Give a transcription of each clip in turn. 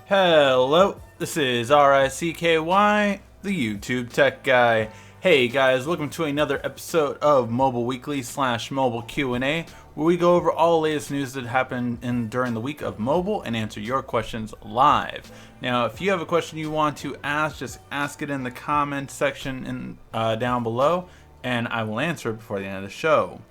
Hello, this is RICKY, the YouTube Tech Guy. Hey guys, welcome to another episode of Mobile Weekly / Mobile Q&A, where we go over all the latest news that happened during the week of mobile and answer your questions live. Now, if you have a question you want to ask, just ask it in the comment section down below, and I will answer it before the end of the show.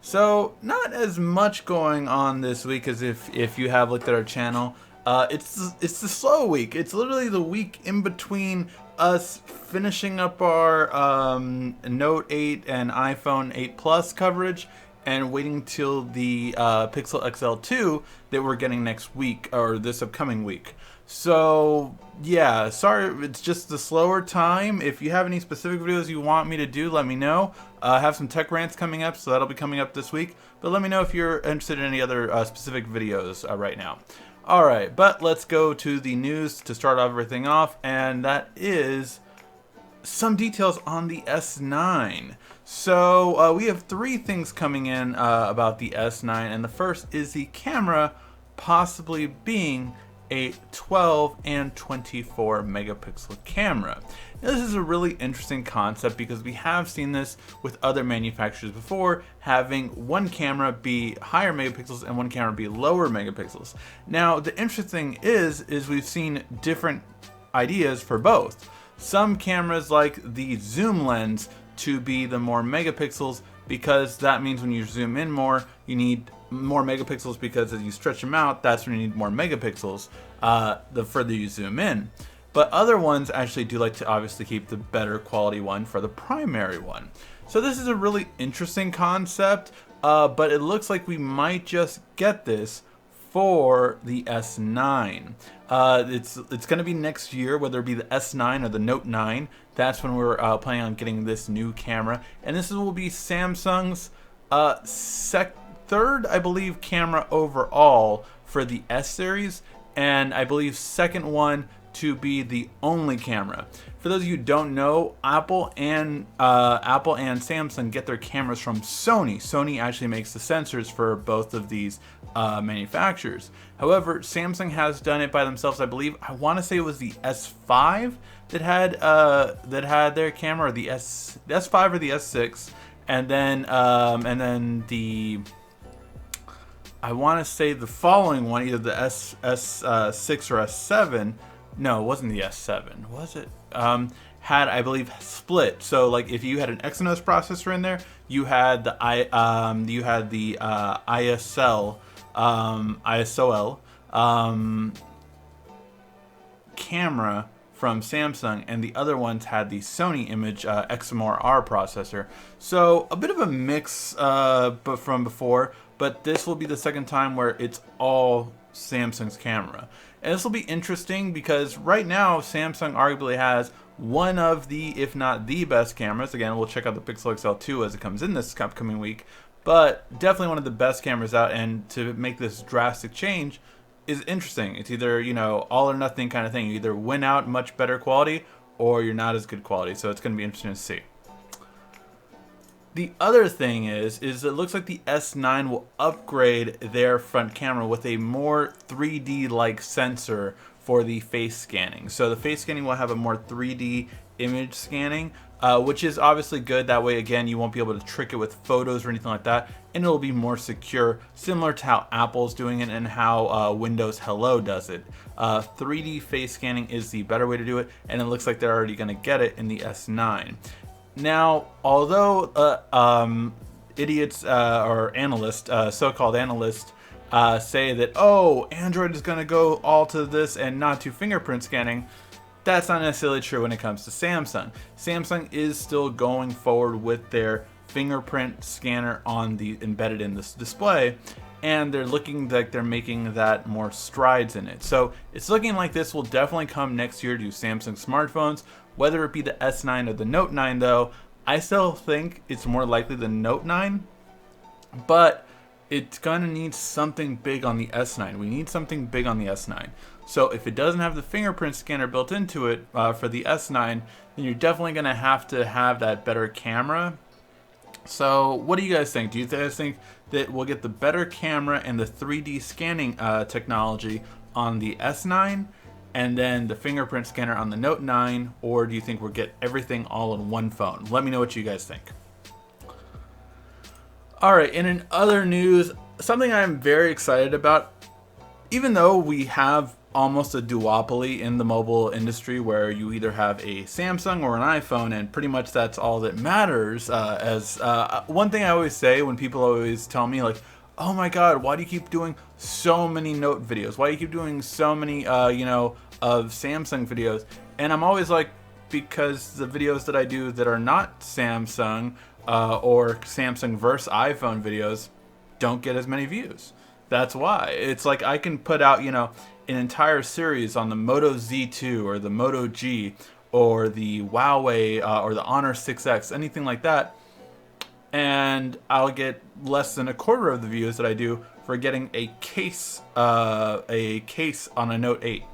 So, not as much going on this week as if you have looked at our channel. It's the slow week. It's literally the week in between us finishing up our Note 8 and iPhone 8 Plus coverage and waiting till the Pixel XL2 that we're getting next week, or this upcoming week. So yeah, sorry, it's just the slower time. If you have any specific videos you want me to do, let me know. I have some tech rants coming up, so that'll be coming up this week. But let me know if you're interested in any other specific videos right now. Alright, but let's go to the news to start everything off, and that is some details on the S9. So we have three things coming in about the S9, and the first is the camera possibly being a 12 and 24 megapixel camera. Now, this is a really interesting concept because we have seen this with other manufacturers before, having one camera be higher megapixels and one camera be lower megapixels. Now, the interesting thing is we've seen different ideas for both. Some cameras like the zoom lens to be the more megapixels, because that means when you zoom in more, you need more megapixels, because as you stretch them out, that's when you need more megapixels the further you zoom in. But other ones actually do like to obviously keep the better quality one for the primary one. So this is a really interesting concept, but it looks like we might just get this for the S9. It's going to be next year, whether it be the S9 or the Note 9. That's when we're planning on getting this new camera, and this will be Samsung's third, I believe, camera overall for the S series, and I believe second one to be the only camera. For those of you who don't know, Apple and Samsung get their cameras from Sony. Sony actually makes the sensors for both of these manufacturers. However, Samsung has done it by themselves. I believe, I want to say it was the S5 that had their camera, or the S5 or the S6, and then the, I want to say the following one, either the S6 or S7. No, it wasn't the S7, was it? Had, I believe, split. So like if you had an Exynos processor in there, you had the ISOL camera from Samsung, and the other ones had the Sony Image XMR processor. So a bit of a mix but from before, but this will be the second time where it's all Samsung's camera. And this will be interesting because right now Samsung arguably has one of the, if not the best cameras. Again, we'll check out the Pixel XL2 as it comes in this upcoming week, but definitely one of the best cameras out, and to make this drastic change is interesting. It's either, you know, all or nothing kind of thing. You either win out much better quality or you're not as good quality, so it's going to be interesting to see. The other thing is it looks like the S9 will upgrade their front camera with a more 3D-like sensor for the face scanning. So the face scanning will have a more 3D image scanning, which is obviously good. That way, again, you won't be able to trick it with photos or anything like that, and it'll be more secure, similar to how Apple's doing it and how Windows Hello does it. 3D face scanning is the better way to do it, and it looks like they're already going to get it in the S9. Now, although idiots or analysts, so-called analysts, say that, oh, Android is going to go all to this and not to fingerprint scanning, that's not necessarily true when it comes to Samsung. Samsung is still going forward with their fingerprint scanner embedded in this display, and they're looking like they're making that more strides in it. So it's looking like this will definitely come next year to Samsung smartphones. Whether it be the S9 or the Note 9, though, I still think it's more likely the Note 9, but it's gonna need something big on the S9. We need something big on the S9. So if it doesn't have the fingerprint scanner built into it for the S9, then you're definitely gonna have to have that better camera. So what do you guys think? Do you guys think that we'll get the better camera and the 3D scanning technology on the S9? and then the fingerprint scanner on the Note 9, or do you think we'll get everything all in one phone? Let me know what you guys think. Alright, and in other news, something I'm very excited about, even though we have almost a duopoly in the mobile industry where you either have a Samsung or an iPhone, and pretty much that's all that matters. One thing I always say when people always tell me, like, oh my god, why do you keep doing so many Note videos? Why do you keep doing so many, of Samsung videos? And I'm always like, because the videos that I do that are not Samsung or Samsung versus iPhone videos don't get as many views. That's why. It's like I can put out, an entire series on the Moto Z2 or the Moto G or the Huawei or the Honor 6X, anything like that, and I'll get less than a quarter of the views that I do for getting a case on a Note 8.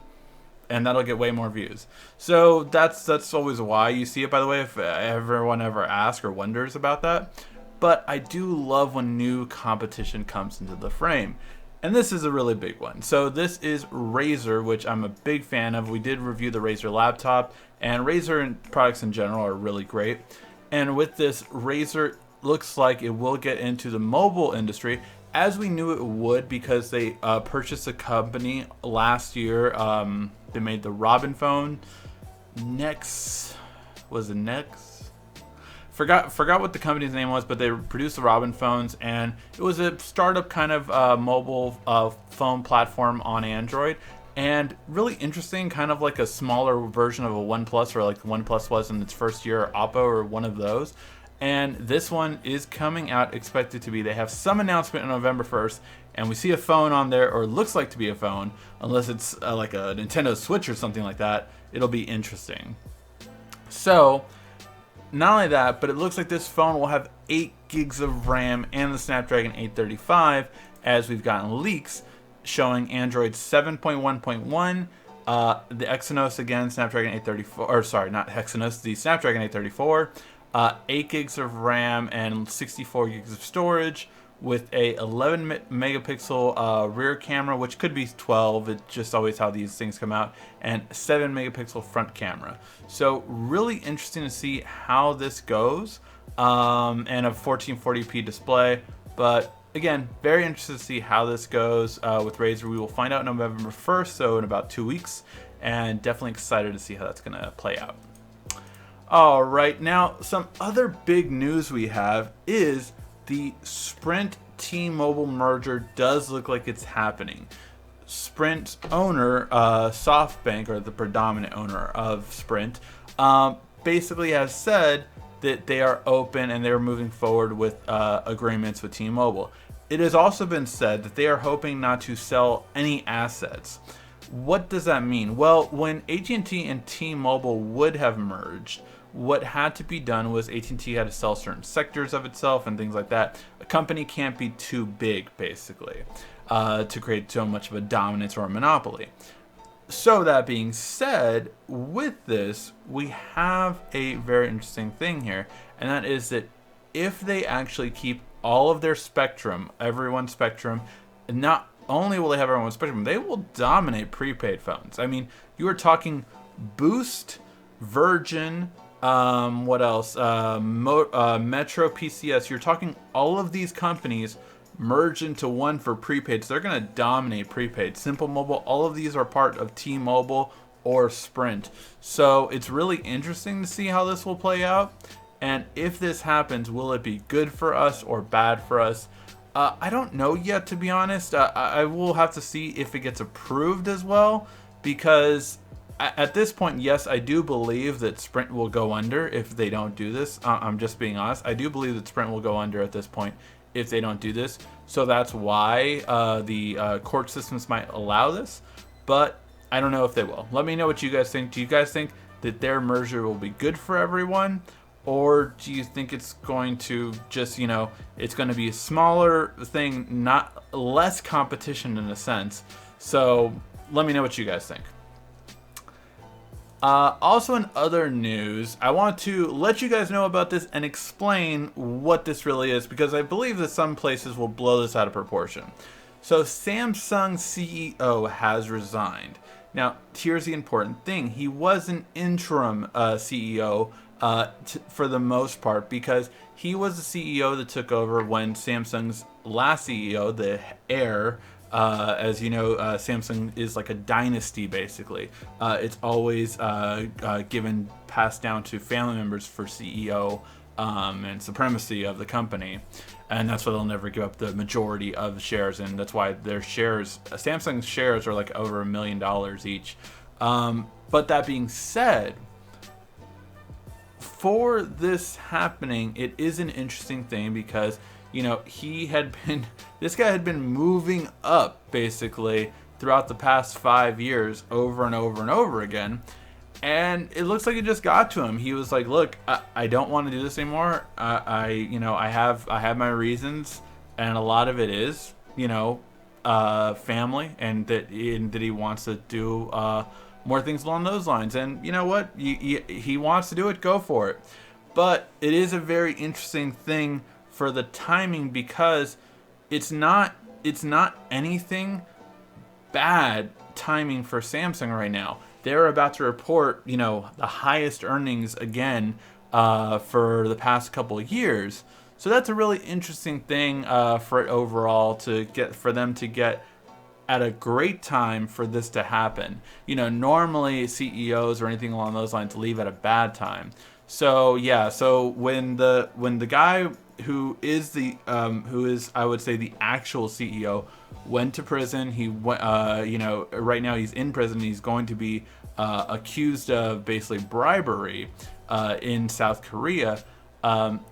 And that'll get way more views. So that's always why you see it, by the way, if everyone ever asks or wonders about that. But I do love when new competition comes into the frame. And this is a really big one. So this is Razer, which I'm a big fan of. We did review the Razer laptop, and Razer products in general are really great. And with this, Razer looks like it will get into the mobile industry, as we knew it would, because they purchased a company last year. They made the Robin phone. Was it Next? Forgot what the company's name was, but they produced the Robin phones, and it was a startup kind of mobile phone platform on Android, and really interesting, kind of like a smaller version of a OnePlus, or like the OnePlus was in its first year, or Oppo, or one of those. And this one is coming out, expected to be. They have some announcement on November 1st, and we see a phone on there, or it looks like to be a phone, unless it's like a Nintendo Switch or something like that. It'll be interesting. So, not only that, but it looks like this phone will have 8 gigs of RAM and the Snapdragon 835, as we've gotten leaks showing Android 7.1.1, the Exynos again, Snapdragon 834, or sorry, not Exynos, the Snapdragon 834, 8 gigs of RAM and 64 gigs of storage, with a 11 megapixel rear camera, which could be 12, it's just always how these things come out, and 7 megapixel front camera. So really interesting to see how this goes, and a 1440p display. But again, very interested to see how this goes with Razer. We will find out November 1st, so in about 2 weeks, and definitely excited to see how that's going to play out. All right, now some other big news we have is the Sprint T-Mobile merger does look like it's happening. Sprint's owner, SoftBank, or the predominant owner of Sprint, basically has said that they are open and they're moving forward with agreements with T-Mobile. It has also been said that they are hoping not to sell any assets. What does that mean? Well, when AT&T and T-Mobile would have merged, what had to be done was AT&T had to sell certain sectors of itself and things like that. A company can't be too big, basically, to create so much of a dominance or a monopoly. So that being said, with this, we have a very interesting thing here, and that is that if they actually keep all of their spectrum, everyone's spectrum, not only will they have everyone's spectrum, they will dominate prepaid phones. I mean, you are talking Boost, Virgin, what else? Metro, PCS. You're talking all of these companies merge into one for prepaid, so they're going to dominate prepaid. Simple Mobile, all of these are part of T-Mobile or Sprint. So it's really interesting to see how this will play out. And if this happens, will it be good for us or bad for us? I don't know yet, to be honest. I will have to see if it gets approved as well, because at this point, yes, I do believe that Sprint will go under if they don't do this. I'm just being honest. I do believe that Sprint will go under at this point if they don't do this. So that's why the court systems might allow this. But I don't know if they will. Let me know what you guys think. Do you guys think that their merger will be good for everyone? Or do you think it's going to just, it's going to be a smaller thing, not less competition in a sense? So let me know what you guys think. Also in other news, I want to let you guys know about this and explain what this really is, because I believe that some places will blow this out of proportion. So Samsung CEO has resigned. Now, here's the important thing. He was an interim CEO for the most part, because he was the CEO that took over when Samsung's last CEO, the heir, as you know, Samsung is like a dynasty, basically. It's always passed down to family members for CEO and supremacy of the company. And that's why they'll never give up the majority of the shares, and that's why their shares, Samsung's shares, are like over $1 million each. But that being said, for this happening, it is an interesting thing because, you know, this guy had been moving up basically throughout the past 5 years over and over and over again. And it looks like it just got to him. He was like, "Look, I don't want to do this anymore. I have my reasons, and a lot of it is, family, and that he wants to do more things along those lines. And you know what? He wants to do it. Go for it. But it is a very interesting thing for the timing, because it's not anything bad timing for Samsung right now. They're about to report, the highest earnings again for the past couple of years. So that's a really interesting thing for it overall for them to get at a great time for this to happen. Normally CEOs or anything along those lines leave at a bad time. So yeah, so when the guy who is I would say the actual CEO went to prison, he went right now he's in prison. He's going to be accused of basically bribery in South Korea.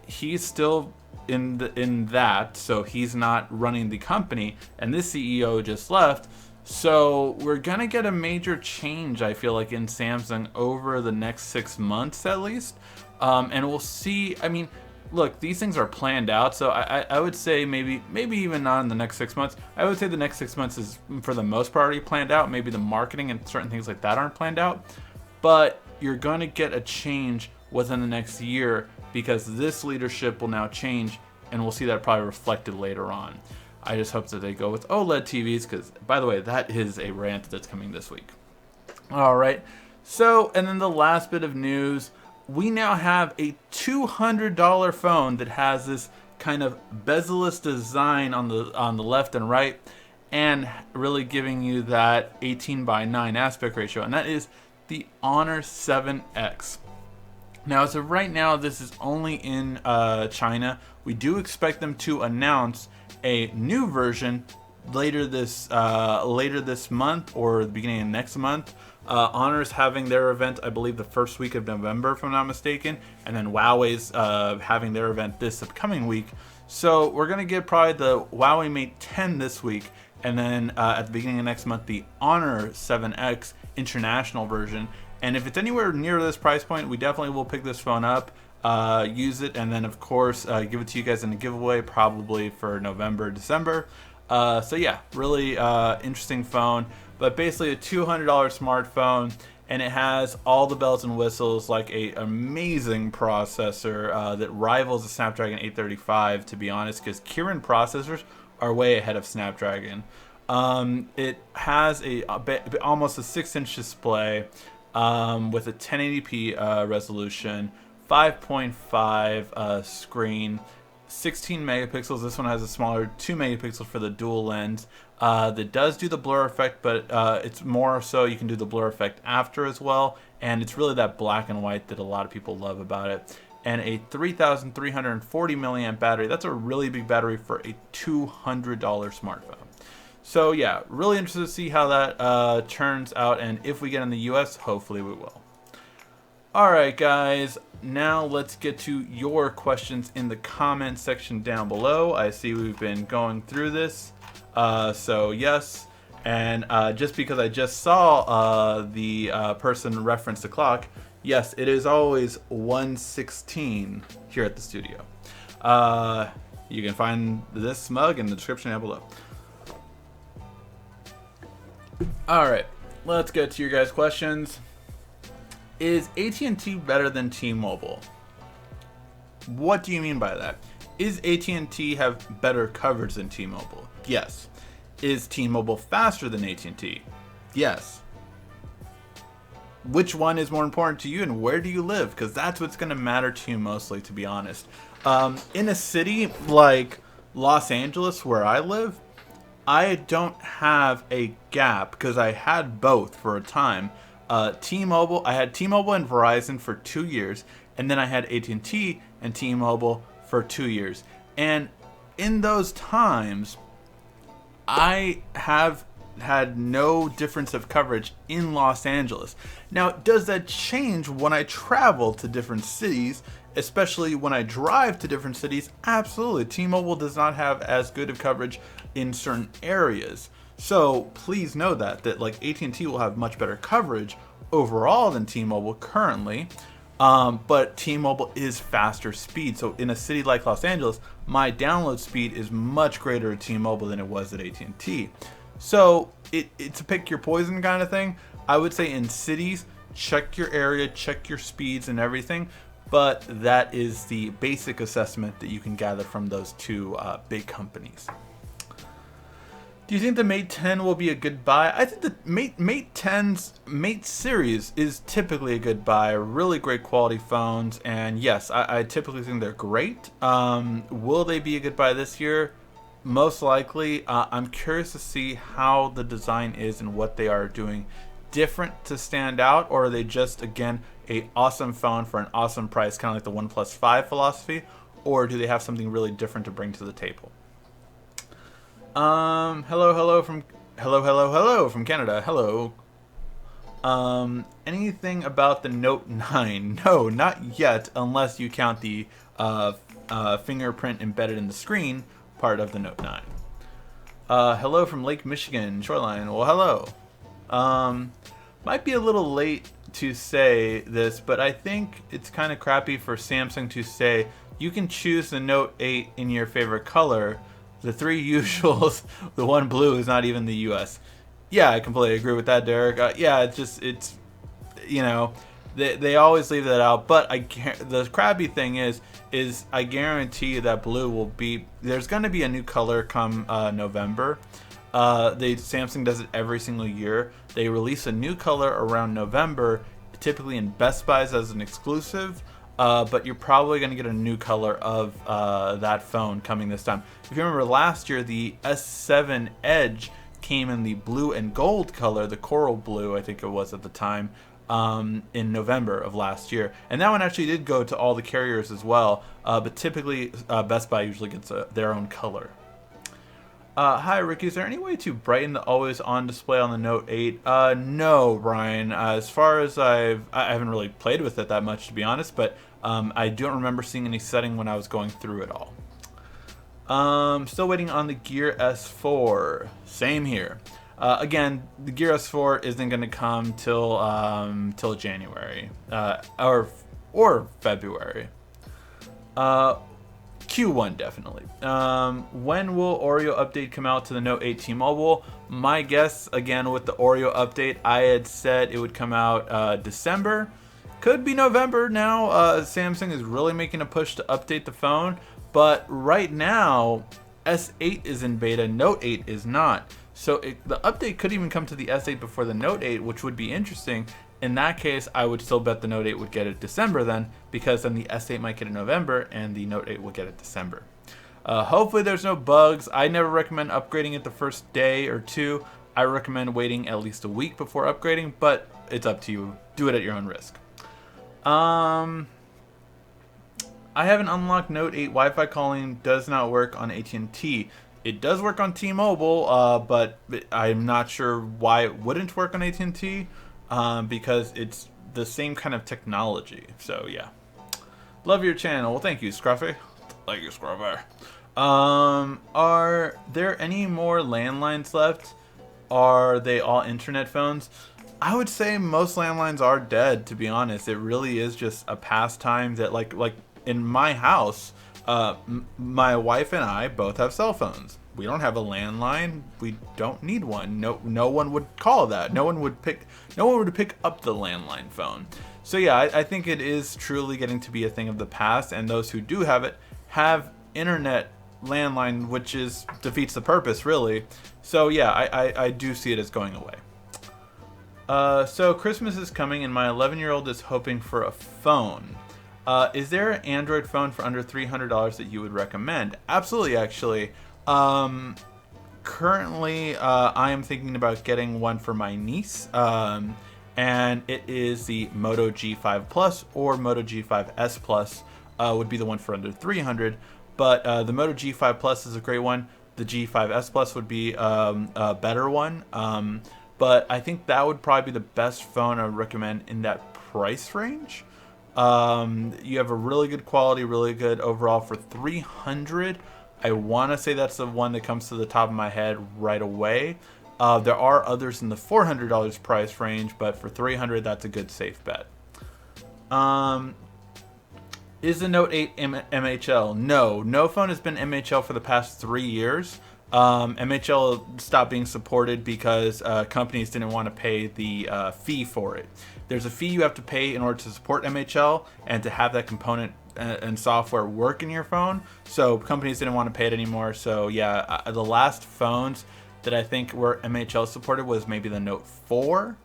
He's still in that, so he's not running the company, and this CEO just left. So we're gonna get a major change, I feel like, in Samsung over the next 6 months at least, and we'll see. I mean, look, these things are planned out, so I would say maybe even not in the next 6 months. I would say the next 6 months is for the most part already planned out. Maybe the marketing and certain things like that aren't planned out, but you're going to get a change within the next year, because this leadership will now change, and we'll see that probably reflected later on. I just hope that they go with OLED TVs, because, by the way, that is a rant that's coming this week. All right, so, and then the last bit of news, we now have a $200 phone that has this kind of bezel-less design on the left and right, and really giving you that 18:9 aspect ratio, and that is the Honor 7X. Now, as of right now, this is only in China. We do expect them to announce a new version later this month or the beginning of next month. Honor's having their event, I believe, the first week of November, if I'm not mistaken, and then Huawei's having their event this upcoming week. So we're gonna get probably the Huawei Mate 10 this week, and then at the beginning of next month, the Honor 7X international version. And if it's anywhere near this price point, we definitely will pick this phone up, use it, and then of course give it to you guys in a giveaway, probably for November, December. So yeah, really interesting phone, but basically a $200 smartphone, and it has all the bells and whistles, like a amazing processor that rivals the Snapdragon 835, to be honest, because Kirin processors are way ahead of Snapdragon. It has almost a 6-inch display with a 1080p resolution, 5.5 screen, 16 megapixels. This one has a smaller 2 megapixels for the dual lens. That does do the blur effect, but it's more so you can do the blur effect after as well, and it's really that black and white that a lot of people love about it. And a 3,340 milliamp battery. That's a really big battery for a $200 smartphone. So yeah, really interested to see how that turns out, and if we get in the US, hopefully we will. Alright guys, now let's get to your questions in the comment section down below. I see we've been going through this, so yes, and just because I just saw the person reference the clock, yes, it is always 1:16 here at the studio. You can find this mug in the description down below. Alright, let's get to your guys' questions. Is AT&T better than T-Mobile? What do you mean by that? Is AT&T have better coverage than T-Mobile? Yes. Is T-Mobile faster than AT&T? Yes. which one is more important to you and where do you live, because that's what's going to matter to you mostly, to be honest. In a city like Los Angeles, where I live, I don't have a gap because I had both for a time. T-Mobile, I had T-Mobile and Verizon for 2 years, and then I had AT&T and T-Mobile for 2 years. And in those times, I have had no difference of coverage in Los Angeles. Now, does that change when I travel to different cities, especially when I drive to different cities? Absolutely. T-Mobile does not have as good of coverage in certain areas. So please know that like AT&T will have much better coverage overall than T-Mobile currently. But T-Mobile is faster speed. So in a city like Los Angeles, my download speed is much greater at T-Mobile than it was at AT&T. So it's a pick your poison kind of thing. I would say in cities, check your area, check your speeds and everything. But that is the basic assessment that you can gather from those two big companies. Do you think the Mate 10 will be a good buy? I think the Mate 10's Mate series is typically a good buy. Really great quality phones, and yes, I typically think they're great. Will they be a good buy this year? Most likely. I'm curious to see how the design is and what they are doing different to stand out, or are they just, again, a awesome phone for an awesome price, kind of like the OnePlus 5 philosophy, or do they have something really different to bring to the table? Hello from Canada. Hello. Anything about the Note 9? No, not yet, unless you count the fingerprint embedded in the screen part of the Note 9. Hello from Lake Michigan, Shoreline. Well, hello. Might be a little late to say this, but I think it's kind of crappy for Samsung to say you can choose the Note 8 in your favorite color. The three usuals, the one blue is not even the US. Yeah, I completely agree with that, Derek. Yeah, it's you know, they always leave that out. But the crappy thing is I guarantee you that blue will be, there's going to be a new color come November. Samsung does it every single year. They release a new color around November, typically in Best Buys as an exclusive. But you're probably going to get a new color of that phone coming this time. If you remember last year, the S7 Edge came in the blue and gold color, the coral blue, I think it was at the time, in November of last year. And that one actually did go to all the carriers as well, but typically Best Buy usually gets their own color. Hi, Ricky. Is there any way to brighten the always-on display on the Note 8? No, Brian. As far as I haven't really played with it that much, to be honest, but I don't remember seeing any setting when I was going through it all. Still waiting on the Gear S4. Same here. Again, the Gear S4 isn't going to come till January or February. Q1 definitely. When will Oreo update come out to the Note 8 T-Mobile? My guess, again, with the Oreo update, I had said it would come out December. Could be November now. Samsung is really making a push to update the phone, but right now S8 is in beta, Note 8 is not. So the update could even come to the S8 before the Note 8, which would be interesting. In that case, I would still bet the Note 8 would get it December then, because then the S8 might get it November and the Note 8 will get it December. Hopefully there's no bugs. I never recommend upgrading it the first day or two. I recommend waiting at least a week before upgrading, but it's up to you. Do it at your own risk. I haven't unlocked Note 8 Wi-Fi calling, does not work on AT&T. It does work on T-Mobile, but I'm not sure why it wouldn't work on AT&T. Because it's the same kind of technology. So yeah, love your channel. Well, thank you, Scruffy. Thank you, Scruffy. Are there any more landlines left? Are they all internet phones? I would say most landlines are dead, to be honest. It really is just a pastime that, like in my house, my wife and I both have cell phones. We don't have a landline. We don't need one. No one would call that. No one would pick up the landline phone. So yeah, I think it is truly getting to be a thing of the past, and those who do have it have internet landline, which defeats the purpose, really. So yeah, I do see it as going away. So Christmas is coming and my 11-year-old is hoping for a phone. Is there an Android phone for under $300 that you would recommend? Absolutely, actually. Currently, I am thinking about getting one for my niece, and it is the Moto G5 Plus or Moto G5 S Plus would be the one for under 300. But the Moto G5 Plus is a great one. The G5 S Plus would be a better one. But I think that would probably be the best phone I would recommend in that price range. You have a really good quality, really good overall for 300. I want to say that's the one that comes to the top of my head right away. There are others in the $400 price range, but for 300, that's a good safe bet. Is the Note 8 MHL? No phone has been MHL for the past 3 years. MHL stopped being supported because companies didn't want to pay the fee for it. There's a fee you have to pay in order to support MHL and to have that component and software work in your phone. So companies didn't want to pay it anymore. So yeah, the last phones that I think were MHL supported was maybe the Note 4.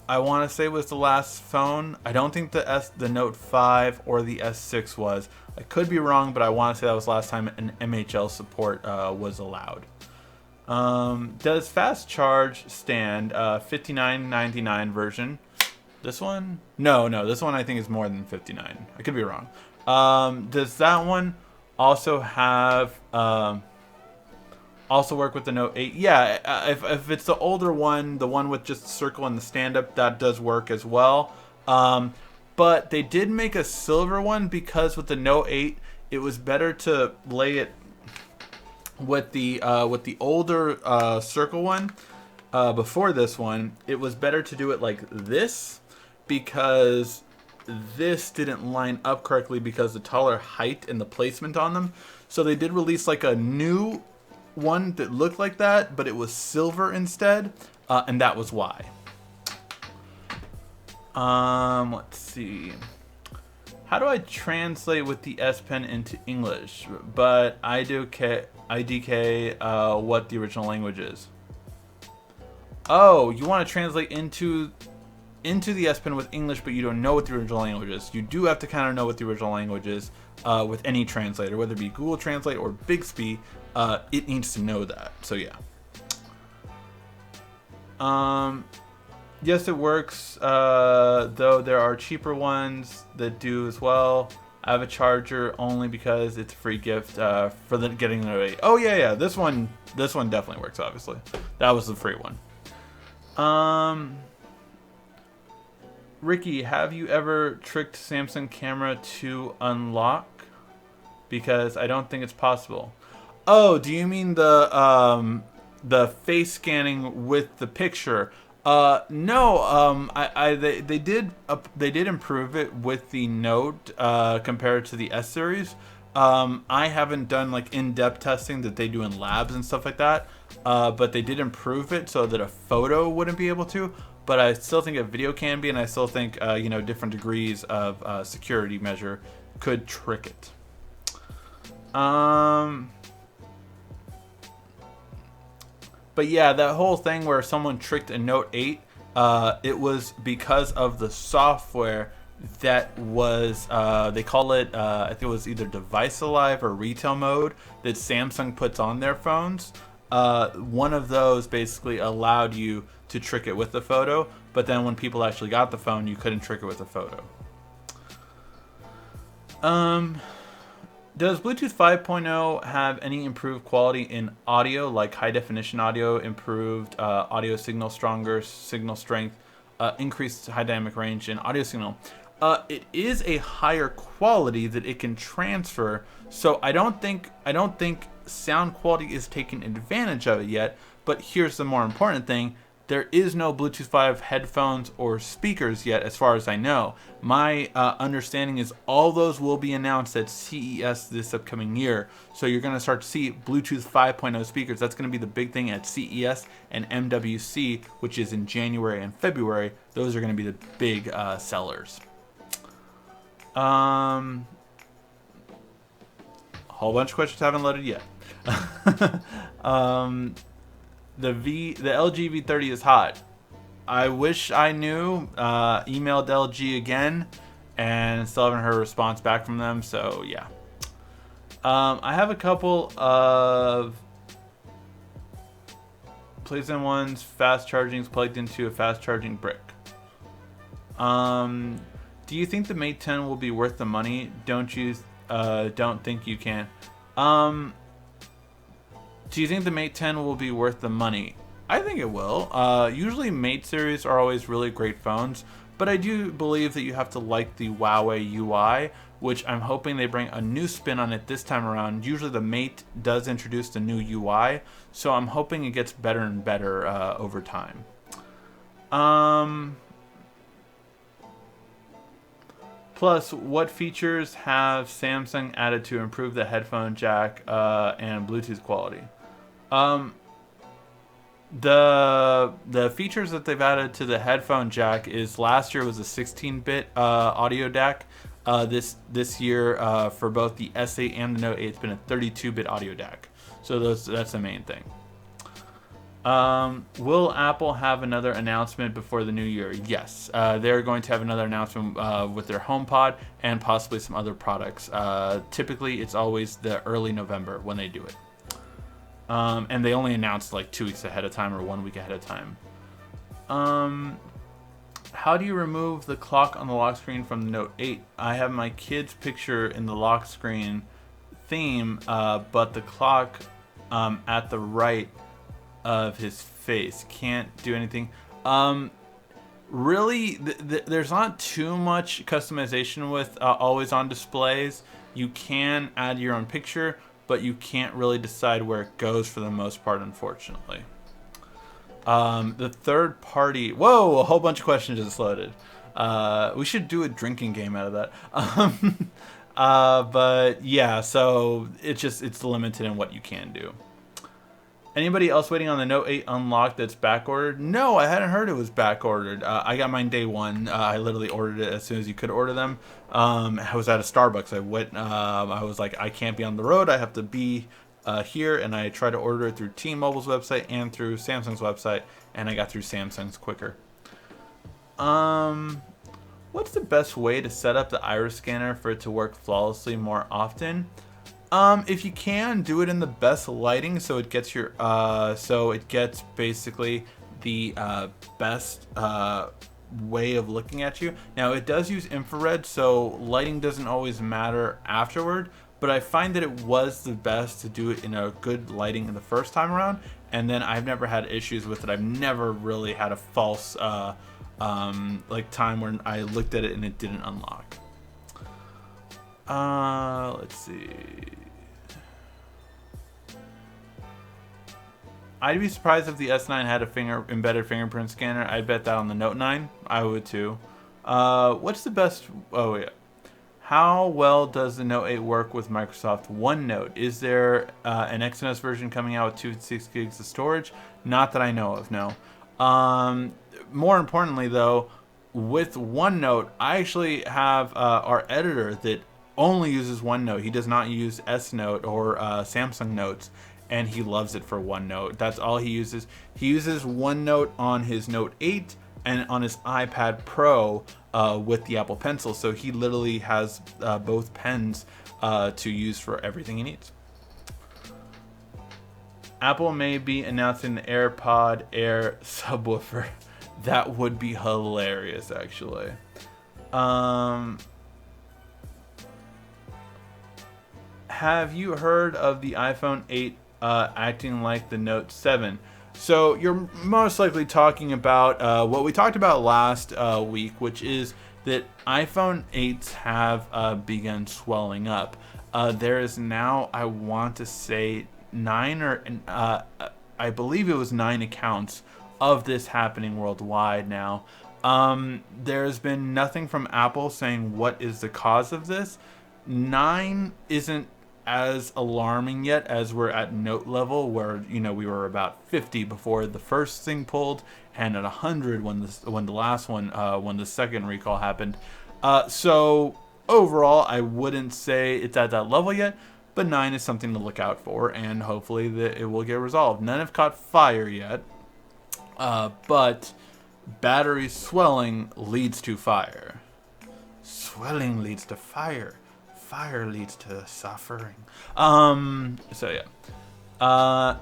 I want to say was the last phone. I don't think the Note 5 or the S6 was. I could be wrong, but I want to say that was the last time an MHL support was allowed. Does fast charge stand? $59.99 version. This one? No. This one I think is more than $59. I could be wrong. Does that one also have? Also work with the Note 8? Yeah, if it's the older one, the one with just the circle and the stand-up, that does work as well. But they did make a silver one because with the Note 8, it was better to lay it with the older circle one before this one. It was better to do it like this because this didn't line up correctly because the taller height and the placement on them. So they did release like a new one that looked like that, but it was silver instead, and that was why. Let's see. How do I translate with the S Pen into English? But IDK what the original language is. Oh, you want to translate into the S Pen with English, but you don't know what the original language is. You do have to kind of know what the original language is with any translator, whether it be Google Translate or Bixby. It needs to know that. So yeah. Yes, it works. Though there are cheaper ones that do as well. I have a charger only because it's a free gift for getting the Note 8. Oh yeah. This one definitely works. Obviously, that was the free one. Ricky, have you ever tricked Samsung camera to unlock? Because I don't think it's possible. Oh, do you mean the face scanning with the picture? No. They did improve it with the Note compared to the S series. I haven't done like in-depth testing that they do in labs and stuff like that. But they did improve it so that a photo wouldn't be able to. But I still think a video can be, and I still think different degrees of security measure could trick it. But yeah, that whole thing where someone tricked a Note 8, it was because of the software that was, they call it, I think it was either device alive or retail mode that Samsung puts on their phones. One of those basically allowed you to trick it with the photo, but then when people actually got the phone, you couldn't trick it with a photo. Does Bluetooth 5.0 have any improved quality in audio, like high definition audio, improved audio signal, stronger signal strength, increased high dynamic range, and audio signal? It is a higher quality that it can transfer, so I don't think sound quality is taking advantage of it yet. But here's the more important thing. There is no Bluetooth 5 headphones or speakers yet, as far as I know. My understanding is all those will be announced at CES this upcoming year. So you're going to start to see Bluetooth 5.0 speakers. That's going to be the big thing at CES and MWC, which is in January and February. Those are going to be the big sellers. A whole bunch of questions haven't loaded yet. The LG V30 is hot. I wish I knew. Emailed LG again, and still haven't heard a response back from them. So yeah. I have a couple of PlayStation 1's fast charging plugged into a fast charging brick. Do you think the Mate 10 will be worth the money? Don't think you can. Do you think the Mate 10 will be worth the money? I think it will. Usually Mate series are always really great phones, but I do believe that you have to like the Huawei UI, which I'm hoping they bring a new spin on it this time around. Usually the Mate does introduce the new UI, so I'm hoping it gets better and better over time. Plus, what features have Samsung added to improve the headphone jack and Bluetooth quality? The features that they've added to the headphone jack is last year was a 16-bit audio DAC. This year for both the S8 and the Note 8, it's been a 32-bit audio DAC. So that's the main thing. Will Apple have another announcement before the new year? Yes, they're going to have another announcement with their HomePod and possibly some other products. Typically, it's always the early November when they do it. And they only announce like 2 weeks ahead of time or 1 week ahead of time. How do you remove the clock on the lock screen from the Note 8? I have my kid's picture in the lock screen theme, but the clock at the right of his face can't do anything. Really, there's not too much customization with always on displays. You can add your own picture, but you can't really decide where it goes for the most part, unfortunately. The third party... Whoa, a whole bunch of questions just loaded. We should do a drinking game out of that. But yeah, so it's limited in what you can do. Anybody else waiting on the Note 8 unlocked that's back ordered? No, I hadn't heard it was back ordered. I got mine day one. I literally ordered it as soon as you could order them. I was at a Starbucks. I went. I was like, I can't be on the road. I have to be here, and I tried to order it through T-Mobile's website and through Samsung's website, and I got through Samsung's quicker. What's the best way to set up the iris scanner for it to work flawlessly more often? If you can, do it in the best lighting so it gets your basically the best way of looking at you. Now it does use infrared, so lighting doesn't always matter afterward, but I find that it was the best to do it in a good lighting the first time around, and then I've never had issues with it. I've never really had a false like time when I looked at it and it didn't unlock. Let's see. I'd be surprised if the S9 had a embedded fingerprint scanner. I'd bet that on the Note 9. I would too. What's the best... Oh, yeah. How well does the Note 8 work with Microsoft OneNote? Is there an Exynos version coming out with 2 to 6 gigs of storage? Not that I know of, no. More importantly, though, with OneNote, I actually have our editor that only uses OneNote. He does not use S Note or Samsung Notes, and he loves it for OneNote. That's all he uses. He uses OneNote on his Note 8 and on his iPad Pro with the Apple Pencil. So he literally has both pens to use for everything he needs. Apple may be announcing the AirPod Air subwoofer. That would be hilarious, actually. Have you heard of the iPhone 8 acting like the Note 7? So you're most likely talking about what we talked about last week, which is that iPhone 8s have begun swelling up. There is now, I want to say, 9 or I believe it was 9 accounts of this happening worldwide now. There's been nothing from Apple saying what is the cause of this. 9 isn't as alarming yet as we're at Note level, where we were about 50 before the first thing pulled, and at 100 when the last one when the second recall happened. So overall, I wouldn't say it's at that level yet, but 9 is something to look out for, and hopefully that it will get resolved. None have caught fire yet, but Battery swelling leads to fire. Swelling leads to fire. Fire leads to suffering. So yeah.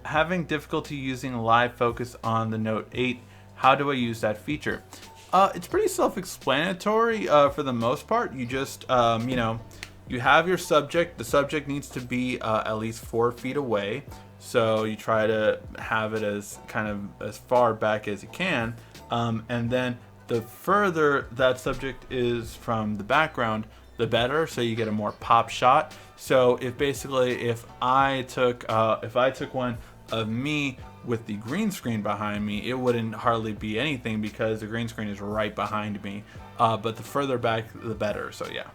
Having difficulty using live focus on the Note 8. How do I use that feature? It's pretty self-explanatory for the most part. You just, you have your subject. The subject needs to be at least 4 feet away. So you try to have it as kind of as far back as you can. And then the further that subject is from the background, the better. So you get a more pop shot. So if I took one of me with the green screen behind me, it wouldn't hardly be anything because the green screen is right behind me. But the further back, the better. So yeah.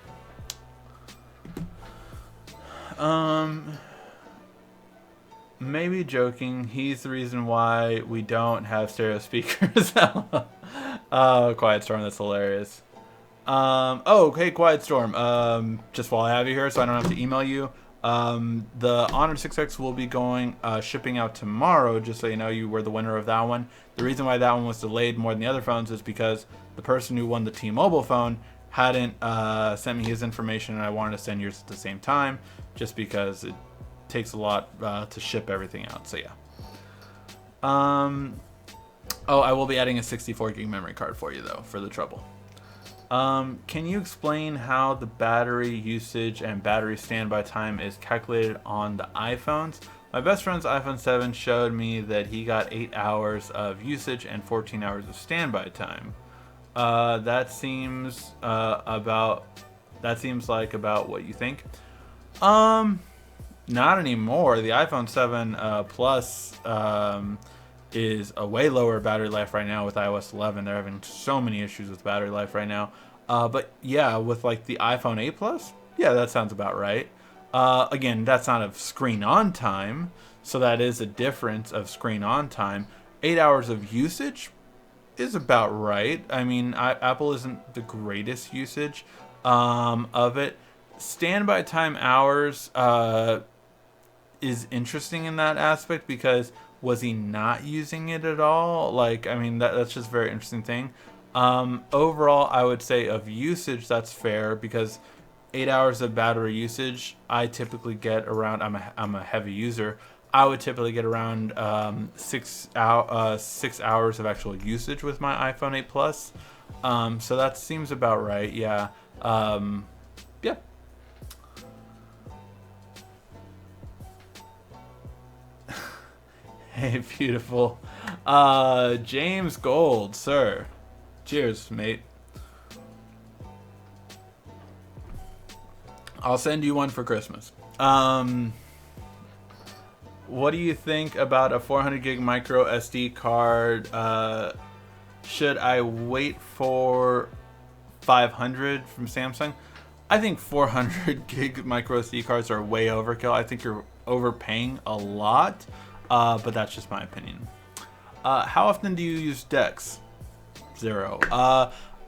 Maybe joking. He's the reason why we don't have stereo speakers. Quiet Storm, that's hilarious. Hey, Quiet Storm. Just while I have you here, so I don't have to email you. The Honor 6X will be shipping out tomorrow, just so you know you were the winner of that one. The reason why that one was delayed more than the other phones is because the person who won the T-Mobile phone hadn't sent me his information, and I wanted to send yours at the same time, just because it takes a lot to ship everything out. So yeah. I will be adding a 64 gig memory card for you though, for the trouble. Can you explain how the battery usage and battery standby time is calculated on the iPhones? My best friend's iPhone 7 showed me that he got 8 hours of usage and 14 hours of standby time. That seems like about what you think. Not anymore. The iPhone 7 Plus is a way lower battery life right now with iOS 11. They're having so many issues with battery life right now. But yeah, with like the iPhone 8 Plus, yeah, that sounds about right. Again, that's not of screen on time, so that is a difference of screen on time. 8 hours of usage is about right. I mean, Apple isn't the greatest usage of it. Standby time hours is interesting in that aspect because was he not using it at all? Like, I mean, that's just a very interesting thing. Overall, I would say of usage, that's fair because 8 hours of battery usage, I typically get around, I'm a heavy user, I would typically get around 6 hours of actual usage with my iPhone 8 Plus. So that seems about right, yeah. Yeah. Hey, beautiful. James Gold, sir. Cheers, mate. I'll send you one for Christmas. What do you think about a 400 gig micro SD card? Should I wait for 500 from Samsung? I think 400 gig micro SD cards are way overkill. I think you're overpaying a lot, but that's just my opinion. How often do you use DeX? 0.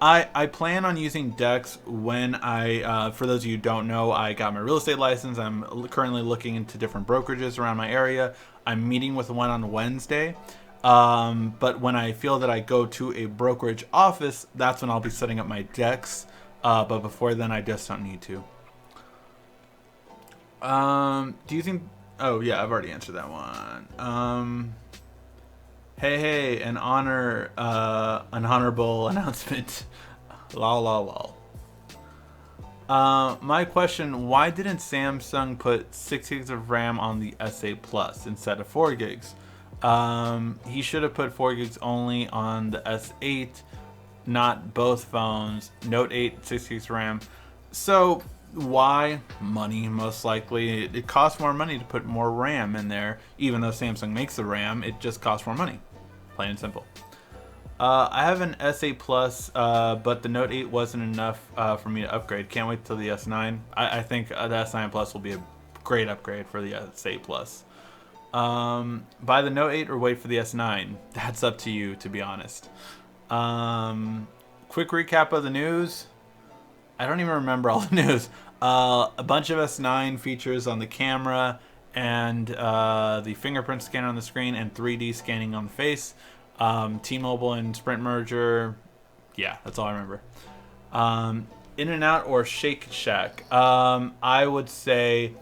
I plan on using DeX when for those of you who don't know, I got my real estate license. I'm currently looking into different brokerages around my area. I'm meeting with one on Wednesday. But when I feel that I go to a brokerage office, that's when I'll be setting up my DeX. But before then, I just don't need to. Do you think... Oh, yeah, I've already answered that one. Hey, an honorable announcement. Lol, lol, lol. My question, why didn't Samsung put 6 gigs of RAM on the S8 Plus instead of 4 gigs? He should have put 4 gigs only on the S8, not both phones. Note 8, 6 gigs RAM. So, why? Money, most likely. It costs more money to put more RAM in there. Even though Samsung makes the RAM, it just costs more money. Plain and simple. I have an S8 Plus, but the Note 8 wasn't enough for me to upgrade. Can't wait till the S9. I think the S9 Plus will be a great upgrade for the S8 Plus. Buy the Note 8 or wait for the S9? That's up to you, to be honest. Quick recap of the news. I don't even remember all the news. A bunch of S9 features on the camera and the fingerprint scanner on the screen and 3D scanning on the face. T-Mobile and Sprint merger. Yeah, that's all I remember. In-N-Out or Shake Shack? I would say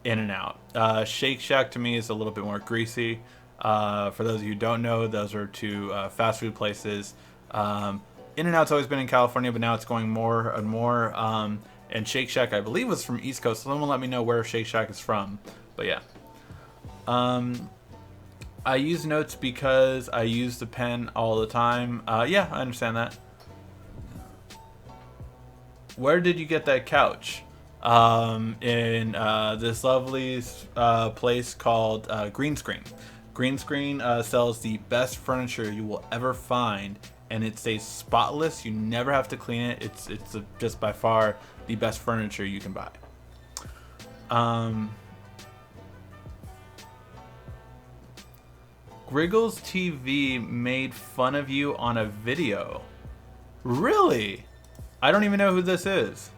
In-N-Out. Shake Shack to me is a little bit more greasy. For those of you who don't know, those are two fast food places. In-N-Out's always been in California, but now it's going more and more. And Shake Shack, I believe, was from East Coast. So someone let me know where Shake Shack is from. But yeah. I use notes because I use the pen all the time. Yeah, I understand that. Where did you get that couch? In this lovely place called Green Screen. Green Screen sells the best furniture you will ever find, and it stays spotless. You never have to clean it. It's just by far the best furniture you can buy. Griggles TV made fun of you on a video. Really? I don't even know who this is.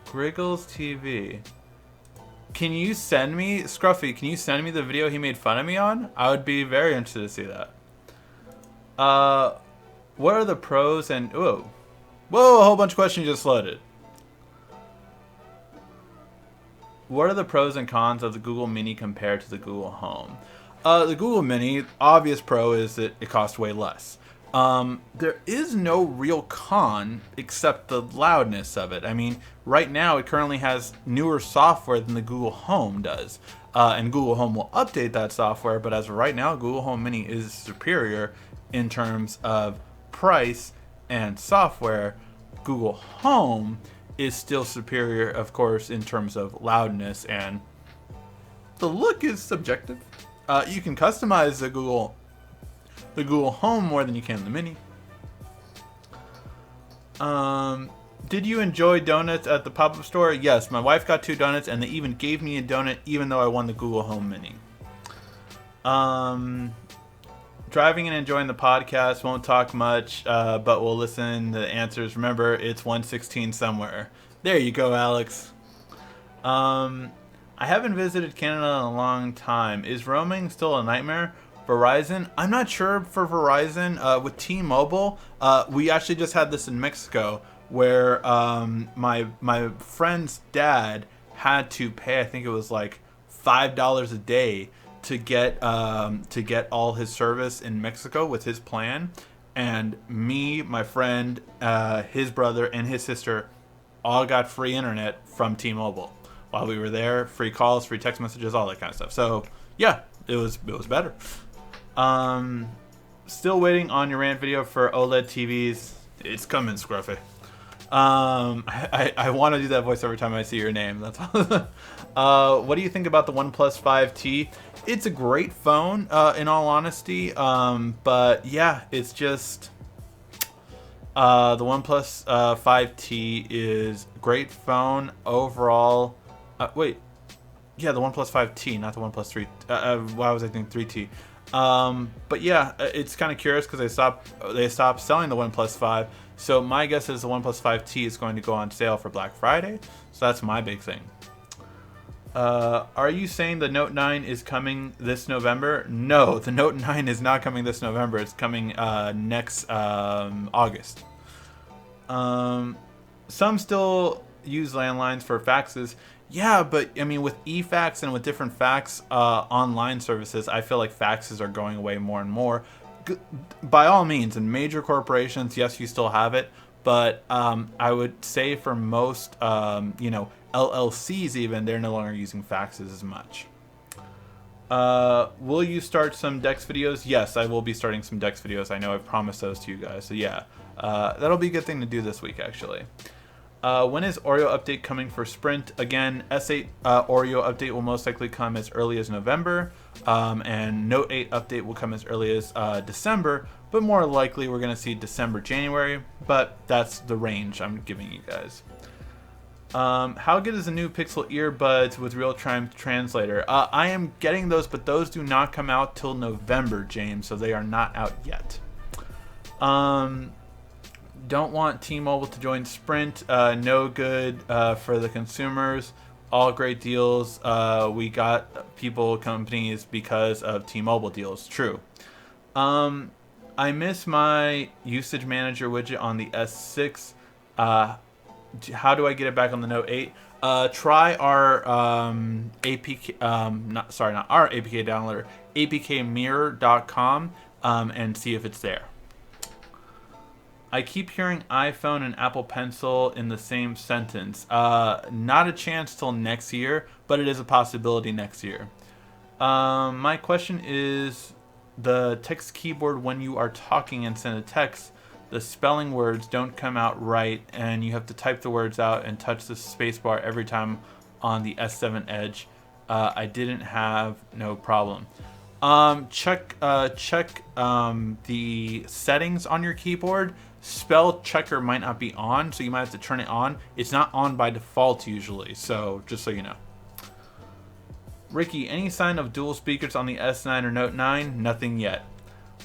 Griggles TV. Can you send me, Scruffy, can you send me the video he made fun of me on? I would be very interested to see that. What are the pros and... Whoa, a whole bunch of questions just loaded. What are the pros and cons of the Google Mini compared to the Google Home? The Google Mini, obvious pro is that it costs way less. There is no real con except the loudness of it. I mean, right now it currently has newer software than the Google Home does. And Google Home will update that software, but as of right now, Google Home Mini is superior in terms of price and software. Google Home is still superior, of course, in terms of loudness, and the look is subjective. You can customize the Google Home more than you can the Mini. Did you enjoy donuts at the pop-up store? Yes, my wife got 2 donuts, and they even gave me a donut even though I won the Google Home Mini. Driving and enjoying the podcast. Won't talk much, but we'll listen to the answers. Remember, it's 1:16 somewhere. There you go, Alex. I haven't visited Canada in a long time. Is roaming still a nightmare? Verizon? I'm not sure for Verizon. With T-Mobile, we actually just had this in Mexico, where my friend's dad had to pay, I think it was like $5 a day to get all his service in Mexico with his plan. And me, my friend, his brother, and his sister all got free internet from T-Mobile while we were there. Free calls, free text messages, all that kind of stuff. So yeah, it was better. Still waiting on your rant video for OLED TVs. It's coming, Scruffy. I want to do that voice every time I see your name. That's all. What do you think about the OnePlus 5T? It's a great phone, in all honesty. But yeah, it's just the OnePlus 5T is a great phone overall. Wait, yeah, the OnePlus 5T, not the OnePlus 3. Why was I thinking 3T? But yeah, it's kind of curious because they stopped selling the OnePlus 5. So my guess is the OnePlus 5T is going to go on sale for Black Friday. So that's my big thing. Are you saying the Note 9 is coming this November? No, the Note 9 is not coming this November. It's coming next August. Some still use landlines for faxes. Yeah, but I mean, with eFax and with different fax online services, I feel like faxes are going away more and more. By all means, in major corporations, yes, you still have it, but I would say for most, LLCs even, they're no longer using faxes as much. Will you start some Dex videos? Yes, I will be starting some Dex videos. I know I've promised those to you guys, so yeah, that'll be a good thing to do this week, actually. When is Oreo update coming for Sprint? Again, S8 Oreo update will most likely come as early as November, and Note 8 update will come as early as December, but more likely we're going to see December, January, but that's the range I'm giving you guys. How good is the new Pixel earbuds with real-time translator? I am getting those, but those do not come out till November, James, so they are not out yet. Don't want T-Mobile to join Sprint. No good for the consumers. All great deals. We got companies because of T-Mobile deals. True. I miss my usage manager widget on the S6. How do I get it back on the Note 8? Try our APK, not our APK downloader, apkmirror.com, and see if it's there. I keep hearing iPhone and Apple Pencil in the same sentence. Not a chance till next year, but it is a possibility next year. My question is, the text keyboard, when you are talking and send a text, the spelling words don't come out right, and you have to type the words out and touch the spacebar every time on the S7 Edge. I didn't have no problem. Check the settings on your keyboard. Spell checker might not be on, so you might have to turn it on. It's not on by default usually, so just so you know. Ricky, any sign of dual speakers on the S9 or Note 9? Nothing yet.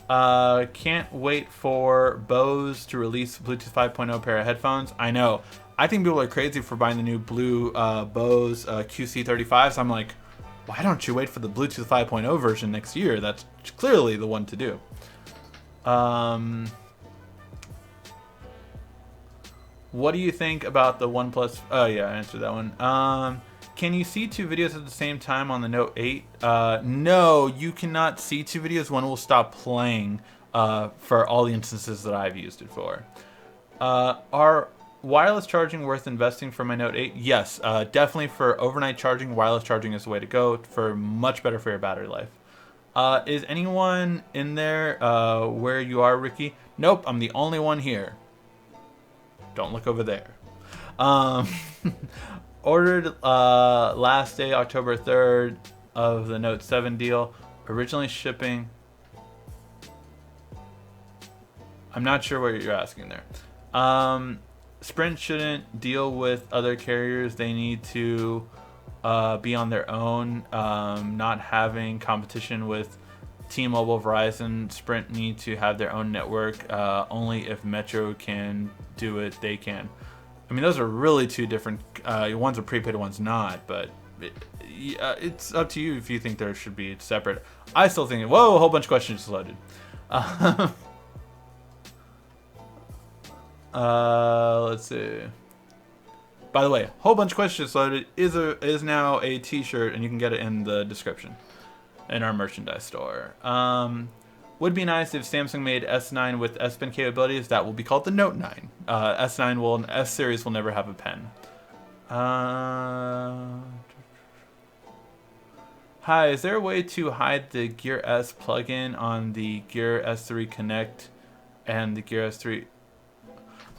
Can't wait for Bose to release Bluetooth 5.0 pair of headphones. I know. I think people are crazy for buying the new blue Bose QC35s. I'm like, why don't you wait for the Bluetooth 5.0 version next year? That's clearly the one to do. What do you think about the OnePlus? Oh yeah, I answered that one. Can you see two videos at the same time on the Note 8? No, you cannot see two videos. One will stop playing for all the instances that I've used it for. Are wireless charging worth investing for my Note 8? Yes, definitely for overnight charging. Wireless charging is the way to go for much better for your battery life. Is anyone in there where you are, Ricky? Nope, I'm the only one here. Don't look over there. Ordered last day, October 3rd, of the Note 7 deal. Originally shipping. I'm not sure what you're asking there. Sprint shouldn't deal with other carriers. They need to be on their own. Not having competition with T-Mobile, Verizon. Sprint need to have their own network. Only if Metro can do it, they can. I mean, those are really two different. One's a prepaid, one's not. But it's up to you if you think there should be separate. I still think. Whoa, a whole bunch of questions just loaded. Let's see. By the way, a whole bunch of questions just loaded is now a T-shirt, and you can get it in the description in our merchandise store. Would be nice if Samsung made S9 with S Pen capabilities. That will be called the Note 9. S series will never have a pen. Hi, is there a way to hide the Gear S plugin on the Gear S3 Connect and the Gear S3?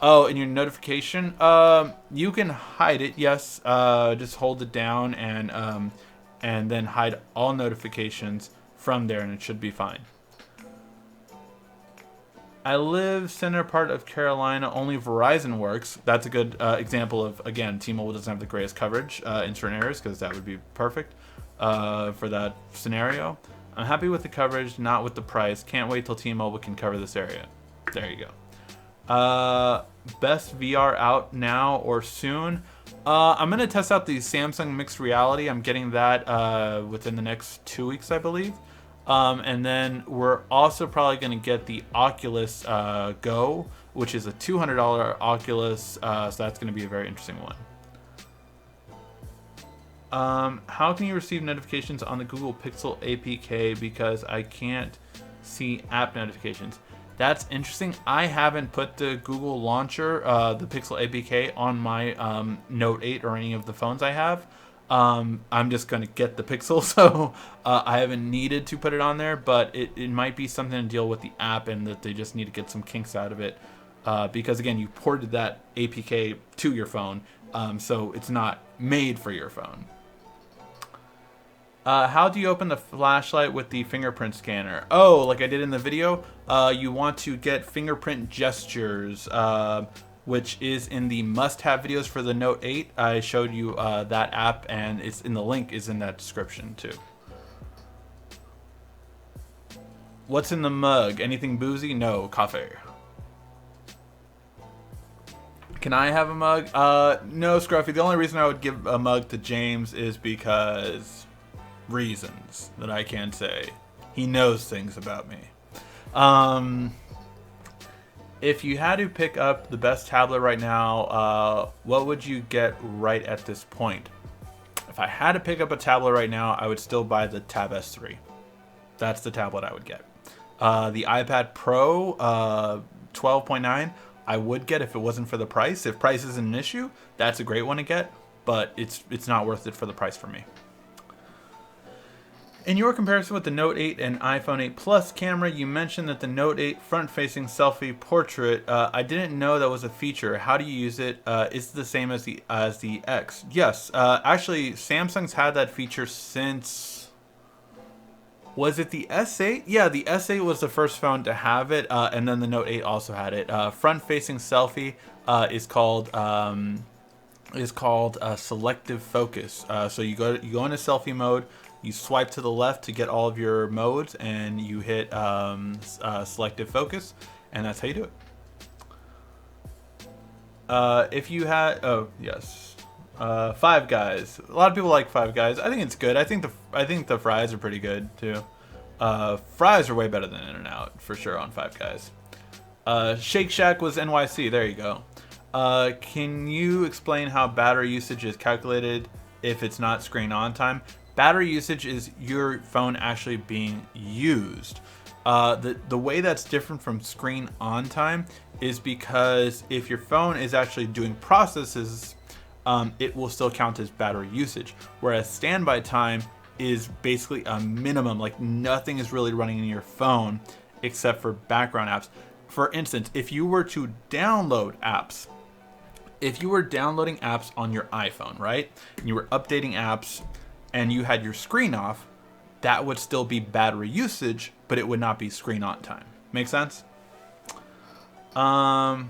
Oh, in your notification? You can hide it. Yes. Just hold it down and then hide all notifications from there, and it should be fine. I live center part of Carolina. Only Verizon works. That's a good example of, again, T-Mobile doesn't have the greatest coverage in certain areas, because that would be perfect for that scenario. I'm happy with the coverage, not with the price. Can't wait till T-Mobile can cover this area. There you go. Best VR out now or soon? I'm going to test out the Samsung Mixed Reality. I'm getting that within the next 2 weeks, I believe. And then we're also probably going to get the Oculus Go, which is a $200 Oculus, so that's going to be a very interesting one. How can you receive notifications on the Google Pixel APK, because I can't see app notifications? That's interesting. I haven't put the Google launcher, the Pixel APK, on my Note 8 or any of the phones I have. I'm just going to get the Pixel, so I haven't needed to put it on there, but it might be something to deal with the app, and that they just need to get some kinks out of it. Because, again, you ported that APK to your phone, so it's not made for your phone. How do you open the flashlight with the fingerprint scanner? Oh, like I did in the video, you want to get fingerprint gestures, which is in the must-have videos for the Note 8. I showed you that app, and it's in the link is in that description too. What's in the mug? Anything boozy? No, coffee. Can I have a mug? No, Scruffy. The only reason I would give a mug to James is because reasons that I can't say. He knows things about me. If you had to pick up the best tablet right now, what would you get right at this point? If I had to pick up a tablet right now, I would still buy the Tab S3. That's the tablet I would get. The iPad Pro 12.9, I would get if it wasn't for the price. If price isn't an issue, that's a great one to get, but it's not worth it for the price for me. In your comparison with the Note 8 and iPhone 8 Plus camera, you mentioned that the Note 8 front-facing selfie portrait, I didn't know that was a feature. How do you use it? Is it the same as the X? Yes. Actually, Samsung's had that feature since... Was it the S8? Yeah, the S8 was the first phone to have it, and then the Note 8 also had it. Front-facing selfie is called selective focus. So you go into selfie mode. You swipe to the left to get all of your modes, and you hit selective focus, and that's how you do it. If you had, Five Guys. A lot of people like Five Guys. I think it's good. I think the fries are pretty good too. Fries are way better than In-N-Out for sure on Five Guys. Shake Shack was NYC. There you go. Can you explain how battery usage is calculated if it's not screen on time? Battery usage is your phone actually being used. The way that's different from screen on time is because if your phone is actually doing processes, it will still count as battery usage. Whereas standby time is basically a minimum, like nothing is really running in your phone except for background apps. For instance, if you were to download apps, if you were downloading apps on your iPhone, right, and you were updating apps, and you had your screen off, that would still be battery usage, but it would not be screen on time. Make sense? Are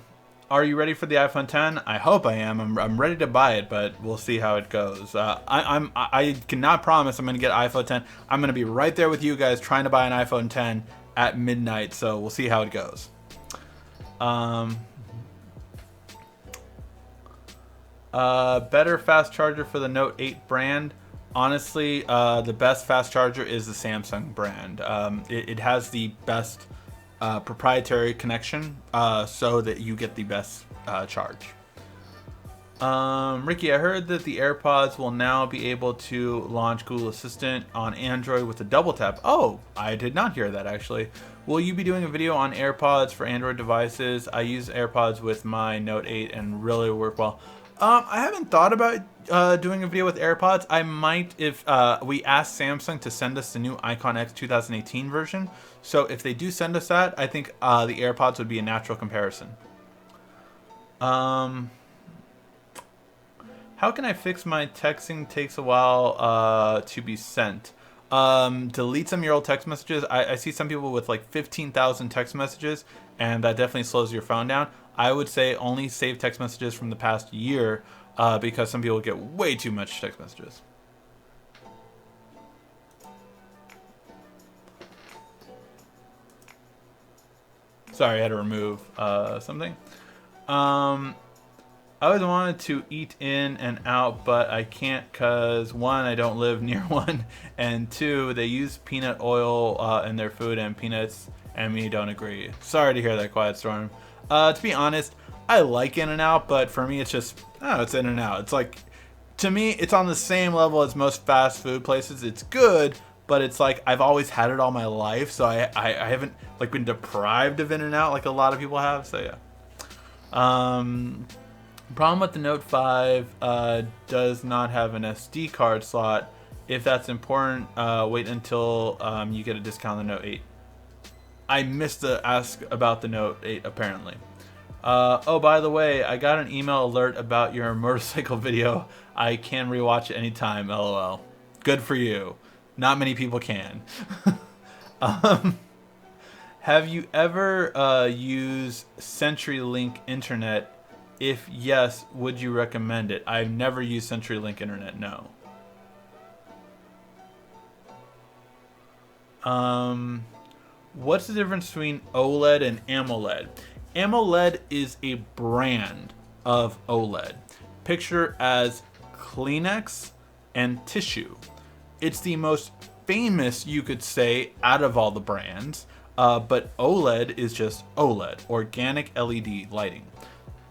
you ready for the iPhone 10? I hope I am. I'm ready to buy it, but we'll see how it goes. I cannot promise I'm going to get iPhone 10. I'm going to be right there with you guys trying to buy an iPhone 10 at midnight, so we'll see how it goes. Better fast charger for the Note 8 brand. Honestly, the best fast charger is the Samsung brand. It has the best proprietary connection, so that you get the best charge. Ricky, I heard that the AirPods will now be able to launch Google Assistant on Android with a double tap. Oh, I did not hear that actually. Will you be doing a video on AirPods for Android devices? I use AirPods with my Note 8 and really work well. I haven't thought about doing a video with AirPods. I might if we ask Samsung to send us the new Icon X 2018 version. So if they do send us that, I think the AirPods would be a natural comparison. How can I fix my texting takes a while to be sent? Delete some of your old text messages. I see some people with like 15,000 text messages, and that definitely slows your phone down. I would say only save text messages from the past year, because some people get way too much text messages. Sorry, I had to remove something. I always wanted to eat in and out, but I can't because one, I don't live near one, and two, they use peanut oil in their food, and peanuts and me don't agree. Sorry to hear that, Quiet Storm. To be honest, I like In-N-Out, but for me it's just, it's In-N-Out. It's like, to me, it's on the same level as most fast food places. It's good, but it's like I've always had it all my life, so I haven't like been deprived of In-N-Out like a lot of people have. So yeah. Problem with the Note 5 does not have an SD card slot. If that's important, wait until you get a discount on the Note 8. I missed to ask about the Note 8 apparently. Oh, by the way, I got an email alert about your motorcycle video. I can rewatch it anytime, LOL. Good for you. Not many people can. Have you ever used CenturyLink Internet? If yes, would you recommend it? I've never used CenturyLink Internet, no. What's the difference between OLED and AMOLED? AMOLED is a brand of OLED. Picture as Kleenex and tissue. It's the most famous, you could say, out of all the brands. But OLED is just OLED, organic LED lighting.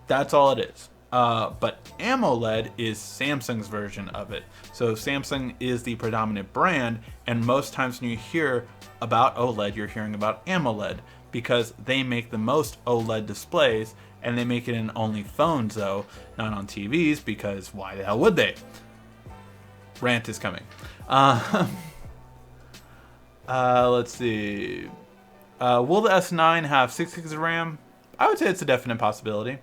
That's all it is. But AMOLED is Samsung's version of it. So Samsung is the predominant brand, and most times when you hear about OLED, you're hearing about AMOLED because they make the most OLED displays, and they make it in only phones though, not on TVs, because why the hell would they? Rant is coming. Let's see. Will the S9 have 6 gigs of RAM? I would say it's a definite possibility.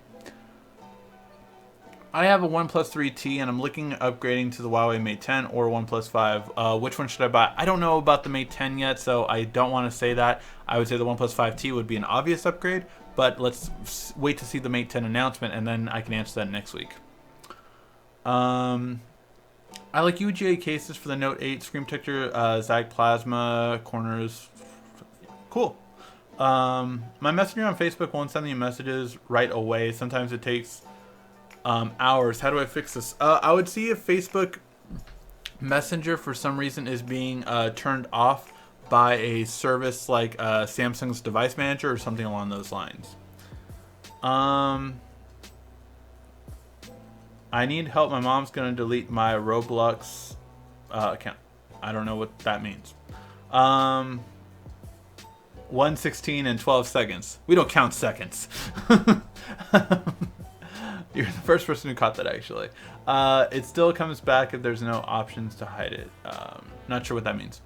I have a OnePlus 3T and I'm looking at upgrading to the Huawei Mate 10 or OnePlus 5. Which one should I buy? I don't know about the Mate 10 yet, so I don't want to say that. I would say the OnePlus 5T would be an obvious upgrade, but let's wait to see the Mate 10 announcement and then I can answer that next week. I like UGA cases for the Note 8 screen protector, Zag Plasma, corners. Cool. My messenger on Facebook won't send me messages right away. Sometimes it takes hours. How do I fix this? I would see if Facebook Messenger for some reason is being turned off by a service like Samsung's Device Manager or something along those lines. I need help. My mom's gonna delete my Roblox account. I don't know what that means. 1:16 and 12 seconds. We don't count seconds. You're the first person who caught that, actually. It still comes back if there's no options to hide it. Not sure what that means.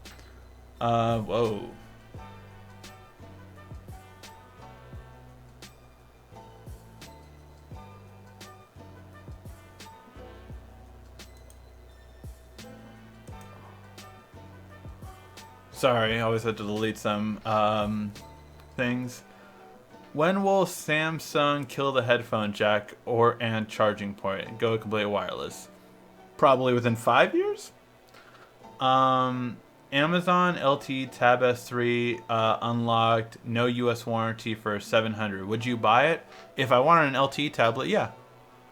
Whoa. Sorry, I always had to delete some things. When will Samsung kill the headphone jack and charging port and go completely wireless? Probably within 5 years. Amazon LT Tab S3 unlocked, no US warranty for $700. Would you buy it? If I wanted an LT tablet, yeah.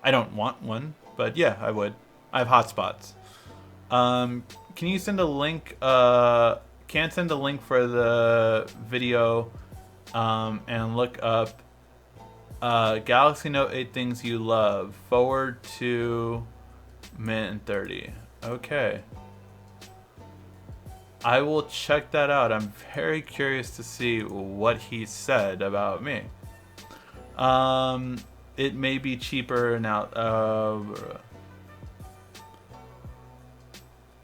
I don't want one, but yeah, I would. I have hotspots. Can you send a link? Can send a link for the video. And look up Galaxy Note 8 things you love. Forward to minute and 30. Okay. I will check that out. I'm very curious to see what he said about me. It may be cheaper now.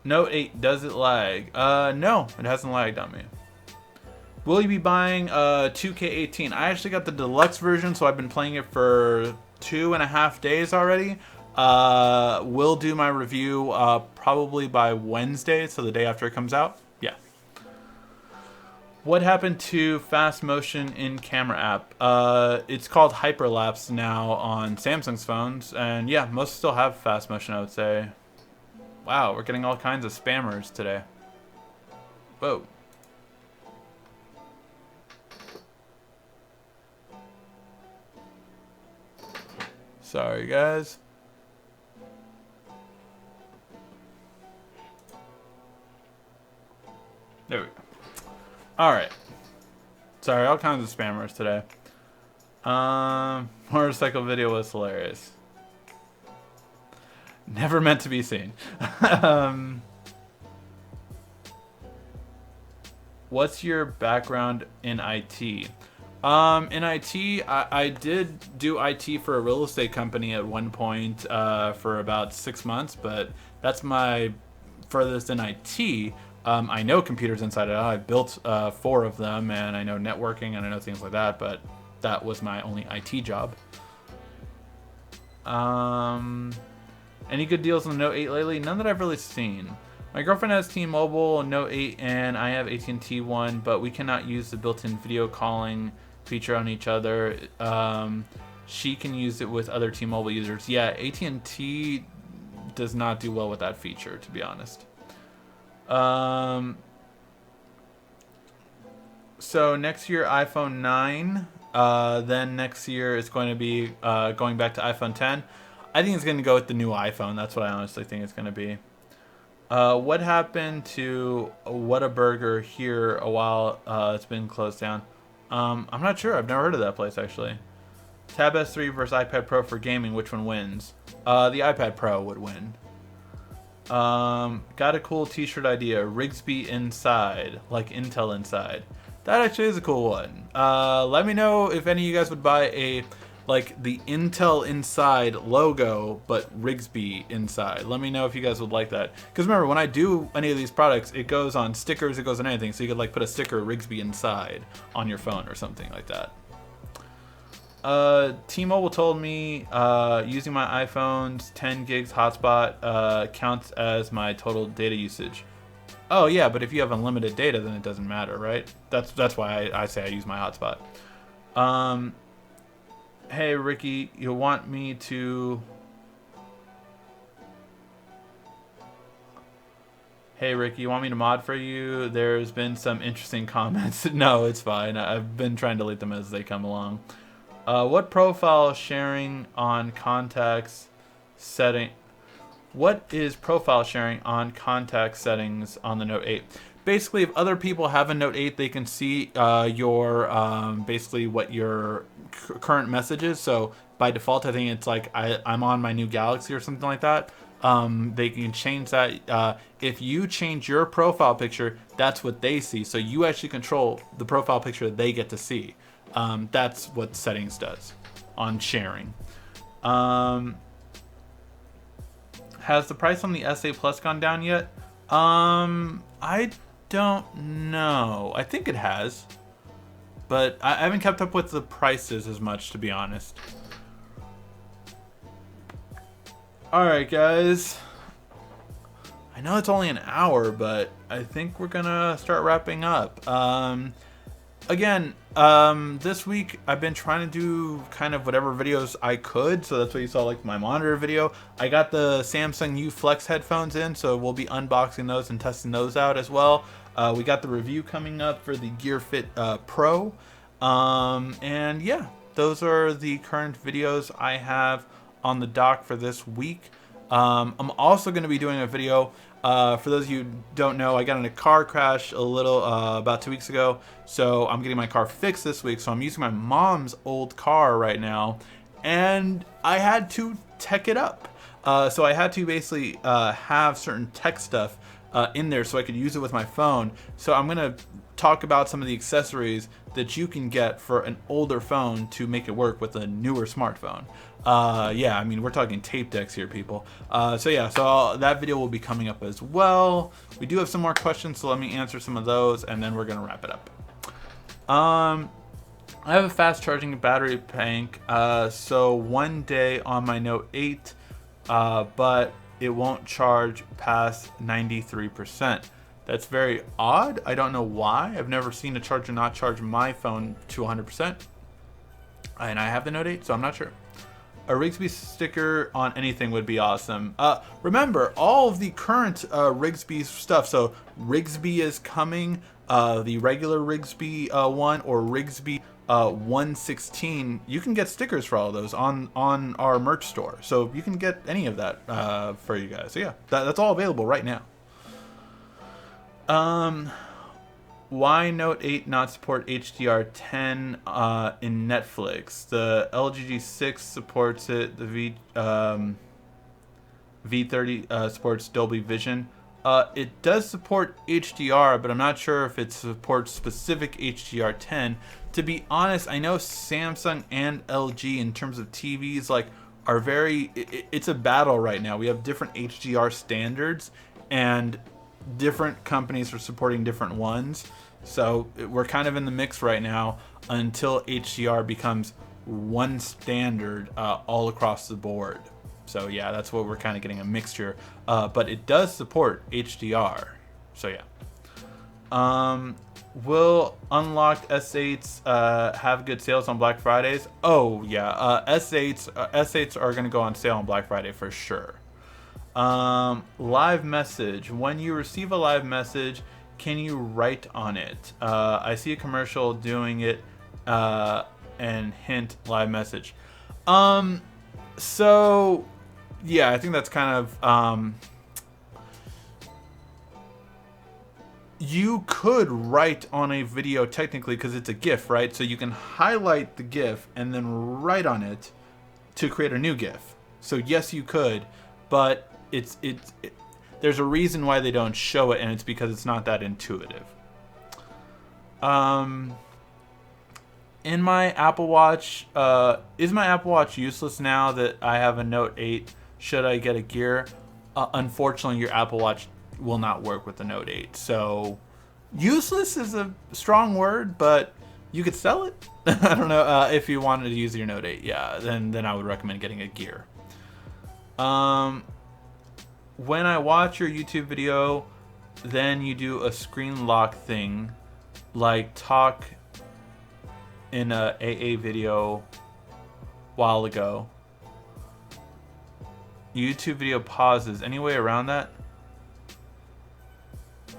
Note 8, does it lag? No, it hasn't lagged on me. Will you be buying 2K18? I actually got the deluxe version, so I've been playing it for 2.5 days already. Will do my review probably by Wednesday, so the day after it comes out. Yeah. What happened to fast motion in camera app? It's called hyperlapse now on Samsung's phones, and yeah, most still have fast motion, I would say. Wow, we're getting all kinds of spammers today. Whoa. Sorry, guys. There we go. Alright. Sorry, all kinds of spammers today. Motorcycle video was hilarious. Never meant to be seen. What's your background in IT? In IT, I did do IT for a real estate company at one point for about 6 months, but that's my furthest in IT. I know computers inside out. I built 4 of them, and I know networking, and I know things like that, but that was my only IT job. Any good deals on the Note 8 lately? None that I've really seen. My girlfriend has T-Mobile, Note 8, and I have AT&T one, but we cannot use the built-in video calling feature on each other. She can use it with other T-Mobile users. Yeah, AT&T does not do well with that feature, to be honest. So next year, iPhone 9. Then next year, it's going to be going back to iPhone 10. I think it's going to go with the new iPhone. That's what I honestly think it's going to be. What happened to Whataburger here a while? It's been closed down. I'm not sure. I've never heard of that place actually. Tab S3 versus iPad Pro for gaming. Which one wins? The iPad Pro would win. Got a cool T-shirt idea. Rigsby inside, like Intel inside. That actually is a cool one. Let me know if any of you guys would buy a like the Intel inside logo, but Rigsby inside. Let me know if you guys would like that. Because remember, when I do any of these products, it goes on stickers, it goes on anything. So you could like put a sticker Rigsby inside on your phone or something like that. T-Mobile told me using my iPhone's 10 gigs hotspot counts as my total data usage. Oh yeah, but if you have unlimited data, then it doesn't matter, right? That's why I say I use my hotspot. Hey Ricky, you want me to... Hey Ricky, you want me to mod for you? There's been some interesting comments. No, it's fine. I've been trying to delete them as they come along. What profile sharing on contacts setting? What is profile sharing on contact settings on the Note 8? Basically, if other people have a Note 8, they can see your basically what your current message is. So by default, I think it's like I'm on my new Galaxy or something like that. They can change that. If you change your profile picture, that's what they see. So you actually control the profile picture they get to see. That's what settings does on sharing. Has the price on the SA Plus gone down yet? I don't know. I think it has, but I haven't kept up with the prices as much, to be honest. Alright guys, I know it's only an hour, but I think we're gonna start wrapping up. Again, this week I've been trying to do kind of whatever videos I could, so that's what you saw, like my monitor video. I got the Samsung U Flex headphones in, so we'll be unboxing those and testing those out as well. We got the review coming up for the Gear Fit Pro, and yeah, those are the current videos I have on the dock for this week. I'm also going to be doing a video. For those of you who don't know, I got in a car crash a little about 2 weeks ago, so I'm getting my car fixed this week. So I'm using my mom's old car right now, and I had to tech it up. So I had to basically have certain tech stuff in there so I could use it with my phone. So I'm gonna talk about some of the accessories that you can get for an older phone to make it work with a newer smartphone. Yeah, I mean, we're talking tape decks here, people. So yeah, so that video will be coming up as well. We do have some more questions, so let me answer some of those, and then we're gonna wrap it up. I have a fast charging battery bank, so one day on my Note 8, but it won't charge past 93%. That's very odd. I don't know why. I've never seen a charger not charge my phone to 100%. And I have the Note 8, so I'm not sure. A Rigsby sticker on anything would be awesome. Remember, all of the current Rigsby stuff, so Rigsby is coming, the regular Rigsby one, or Rigsby 116, you can get stickers for all of those on our merch store. So you can get any of that for you guys. So yeah, that's all available right now. Why Note 8 not support HDR10 in Netflix? The LG G6 supports it. The V30 supports Dolby Vision. It does support HDR, but I'm not sure if it supports specific HDR10. To be honest, I know Samsung and LG in terms of TVs like are very. It's a battle right now. We have different HDR standards, and different companies are supporting different ones. So we're kind of in the mix right now until HDR becomes one standard all across the board. So yeah, that's what we're kind of getting, a mixture. But it does support HDR. So yeah. Will unlocked S8s have good sales on Black Fridays? Oh yeah, S8s are going to go on sale on Black Friday for sure. Live message. When you receive a live message, can you write on it? I see a commercial doing it and hint live message. So yeah, I think that's kind of you could write on a video technically because it's a GIF, right? So you can highlight the GIF and then write on it to create a new GIF. So yes, you could, but there's a reason why they don't show it, and it's because it's not that intuitive. In my Apple Watch, is my Apple Watch useless now that I have a Note 8? Should I get a Gear? Unfortunately, your Apple Watch will not work with the Note 8. So useless is a strong word, but you could sell it. I don't know, if you wanted to use your Note 8. Yeah, then I would recommend getting a Gear. When I watch your YouTube video, then you do a screen lock thing, like talk in a AA video while ago. YouTube video pauses. Any way around that?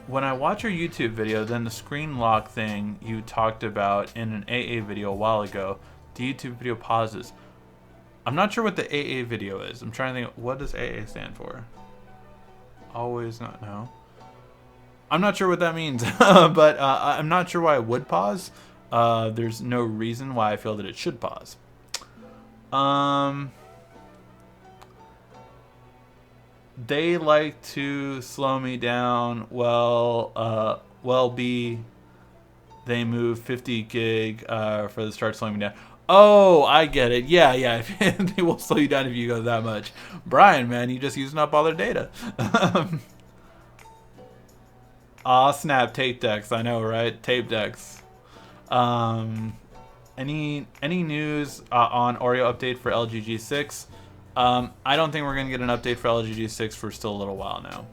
When I watch your YouTube video, then the screen lock thing you talked about in an AA video a while ago, the YouTube video pauses. I'm not sure what the AA video is. I'm trying to think, what does AA stand for? Always not know. I'm not sure what that means, but I'm not sure why it would pause. There's no reason why I feel that it should pause. They like to slow me down. They move 50 gig for the start slowing me down. Oh, I get it. Yeah. They will slow you down if you go that much. Brian, man, you just using up all their data. Aw, snap, tape decks. I know, right? Tape decks. Any news on Oreo update for LG G6? I don't think we're going to get an update for LG G6 for still a little while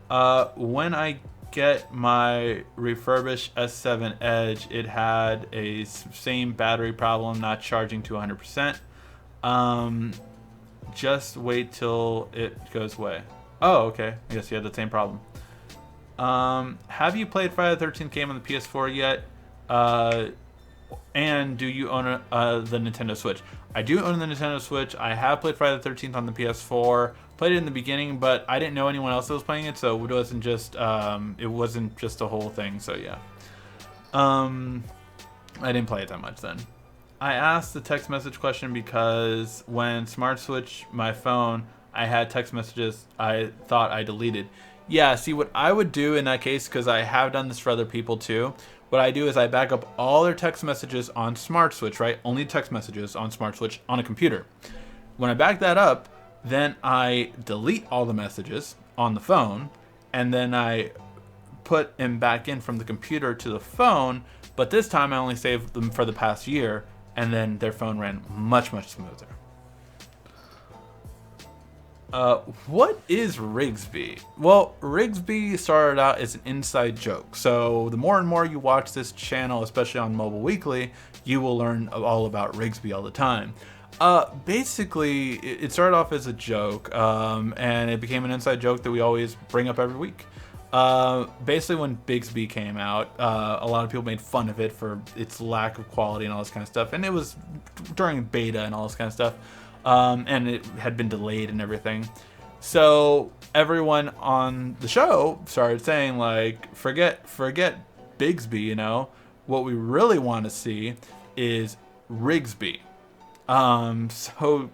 now. When I get my refurbished S7 Edge, it had a same battery problem, not charging to 100%. Just wait till it goes away. Oh, okay. I guess you had the same problem. Have you played Friday the 13th game on the PS4 yet? And do you own the Nintendo Switch? I do own the Nintendo Switch. I have played Friday the 13th on the PS4. Played it in the beginning, but I didn't know anyone else that was playing it, so it wasn't just a whole thing. So yeah, I didn't play it that much then. I asked the text message question because when Smart Switch my phone, I had text messages I thought I deleted. Yeah, see what I would do in that case, because I have done this for other people too. What I do is I back up all their text messages on Smart Switch, right? Only text messages on Smart Switch on a computer. When I back that up, then I delete all the messages on the phone, and then I put them back in from the computer to the phone, but this time I only saved them for the past year, and then their phone ran much, much smoother. What is Rigsby? Well, Rigsby started out as an inside joke. So the more and more you watch this channel, especially on Mobile Weekly, you will learn all about Rigsby all the time. Basically, it started off as a joke, and it became an inside joke that we always bring up every week. Basically, when Bigsby came out, a lot of people made fun of it for its lack of quality and all this kind of stuff. And it was during beta and all this kind of stuff. And it had been delayed and everything. So everyone on the show started saying, like, forget Bigsby, you know. What we really want to see is Rigsby. So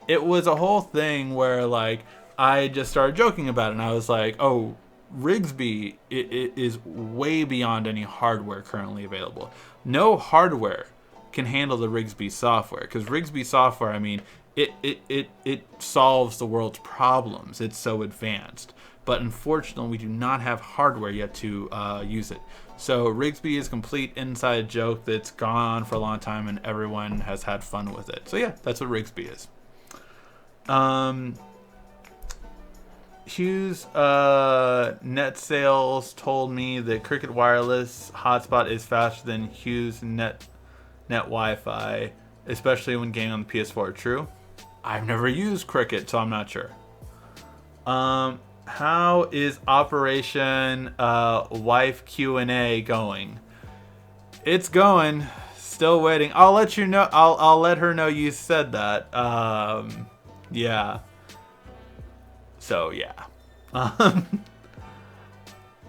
it was a whole thing where, like, I just started joking about it, and I was like, oh, Rigsby it is way beyond any hardware currently available. No hardware can handle the Rigsby software, because Rigsby software, I mean, it solves the world's problems. It's so advanced. But unfortunately, we do not have hardware yet to use it. So Rigsby is a complete inside joke that's gone on for a long time, and everyone has had fun with it. So yeah, that's what Rigsby is. Hugh's net sales told me that Cricket Wireless hotspot is faster than Hugh's net Wi-Fi, especially when gaming on the PS4. True? I've never used Cricket, so I'm not sure. How is Operation Wife Q&A going? It's going. Still waiting. I'll let you know. I'll let her know you said that. Yeah. So yeah.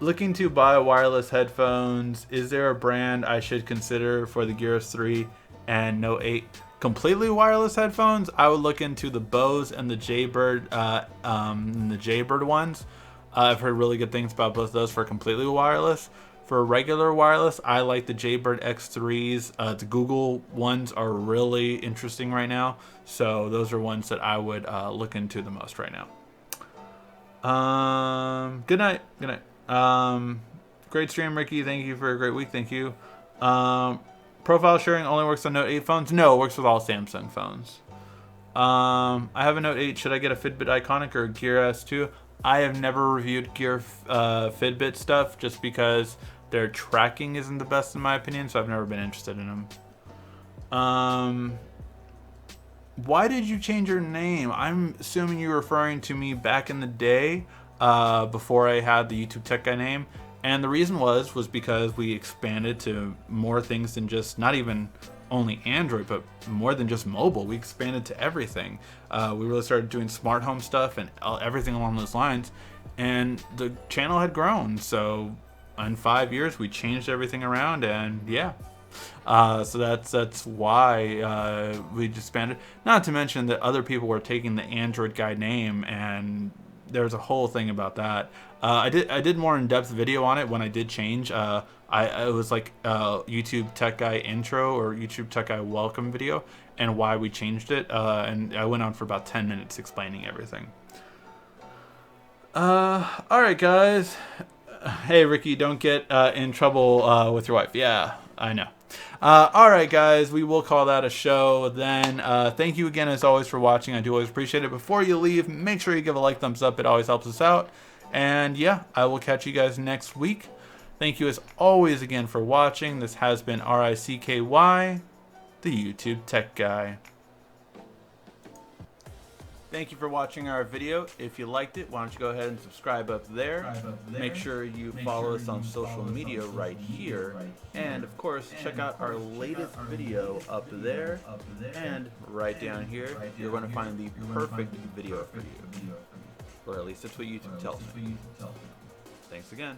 Looking to buy wireless headphones. Is there a brand I should consider for the Gear S3 and Note 8? Completely wireless headphones, I would look into the Bose and the Jaybird ones. I've heard really good things about both those for completely wireless. For regular wireless, I like the Jaybird X3s. The Google ones are really interesting right now, so those are ones that I would look into the most right now. Good night. Good night. Great stream, Ricky. Thank you for a great week. Thank you. Profile sharing only works on Note 8 phones? No, it works with all Samsung phones. I have a Note 8. Should I get a Fitbit Iconic or a Gear S2? I have never reviewed Gear Fitbit stuff just because their tracking isn't the best in my opinion, so I've never been interested in them. Why did you change your name? I'm assuming you're referring to me back in the day, before I had the YouTube Tech Guy name. And the reason was because we expanded to more things than just, not even only Android, but more than just mobile. We expanded to everything. We really started doing smart home stuff and everything along those lines. And the channel had grown. So in 5 years, we changed everything around, and yeah. So that's why we expanded. Not to mention that other people were taking the Android Guy name, and there's a whole thing about that. I did more in-depth video on it when I did change. It was like YouTube Tech Guy intro or YouTube Tech Guy welcome video and why we changed it. And I went on for about 10 minutes explaining everything. All right, guys. Hey, Ricky, don't get in trouble with your wife. Yeah, I know. All right, guys, we will call that a show then. Thank you again, as always, for watching. I do always appreciate it. Before you leave, make sure you give a like, thumbs up. It always helps us out. And yeah, I will catch you guys next week. Thank you, as always, again for watching. This has been RICKY, the YouTube Tech Guy. Thank you for watching our video. If you liked it, why don't you go ahead and subscribe up there. Make sure you follow us on social media right here. And of course, check out our latest video up there. And right down here, you're going to find the perfect video for you. Or at least that's what YouTube tells me. Thanks again.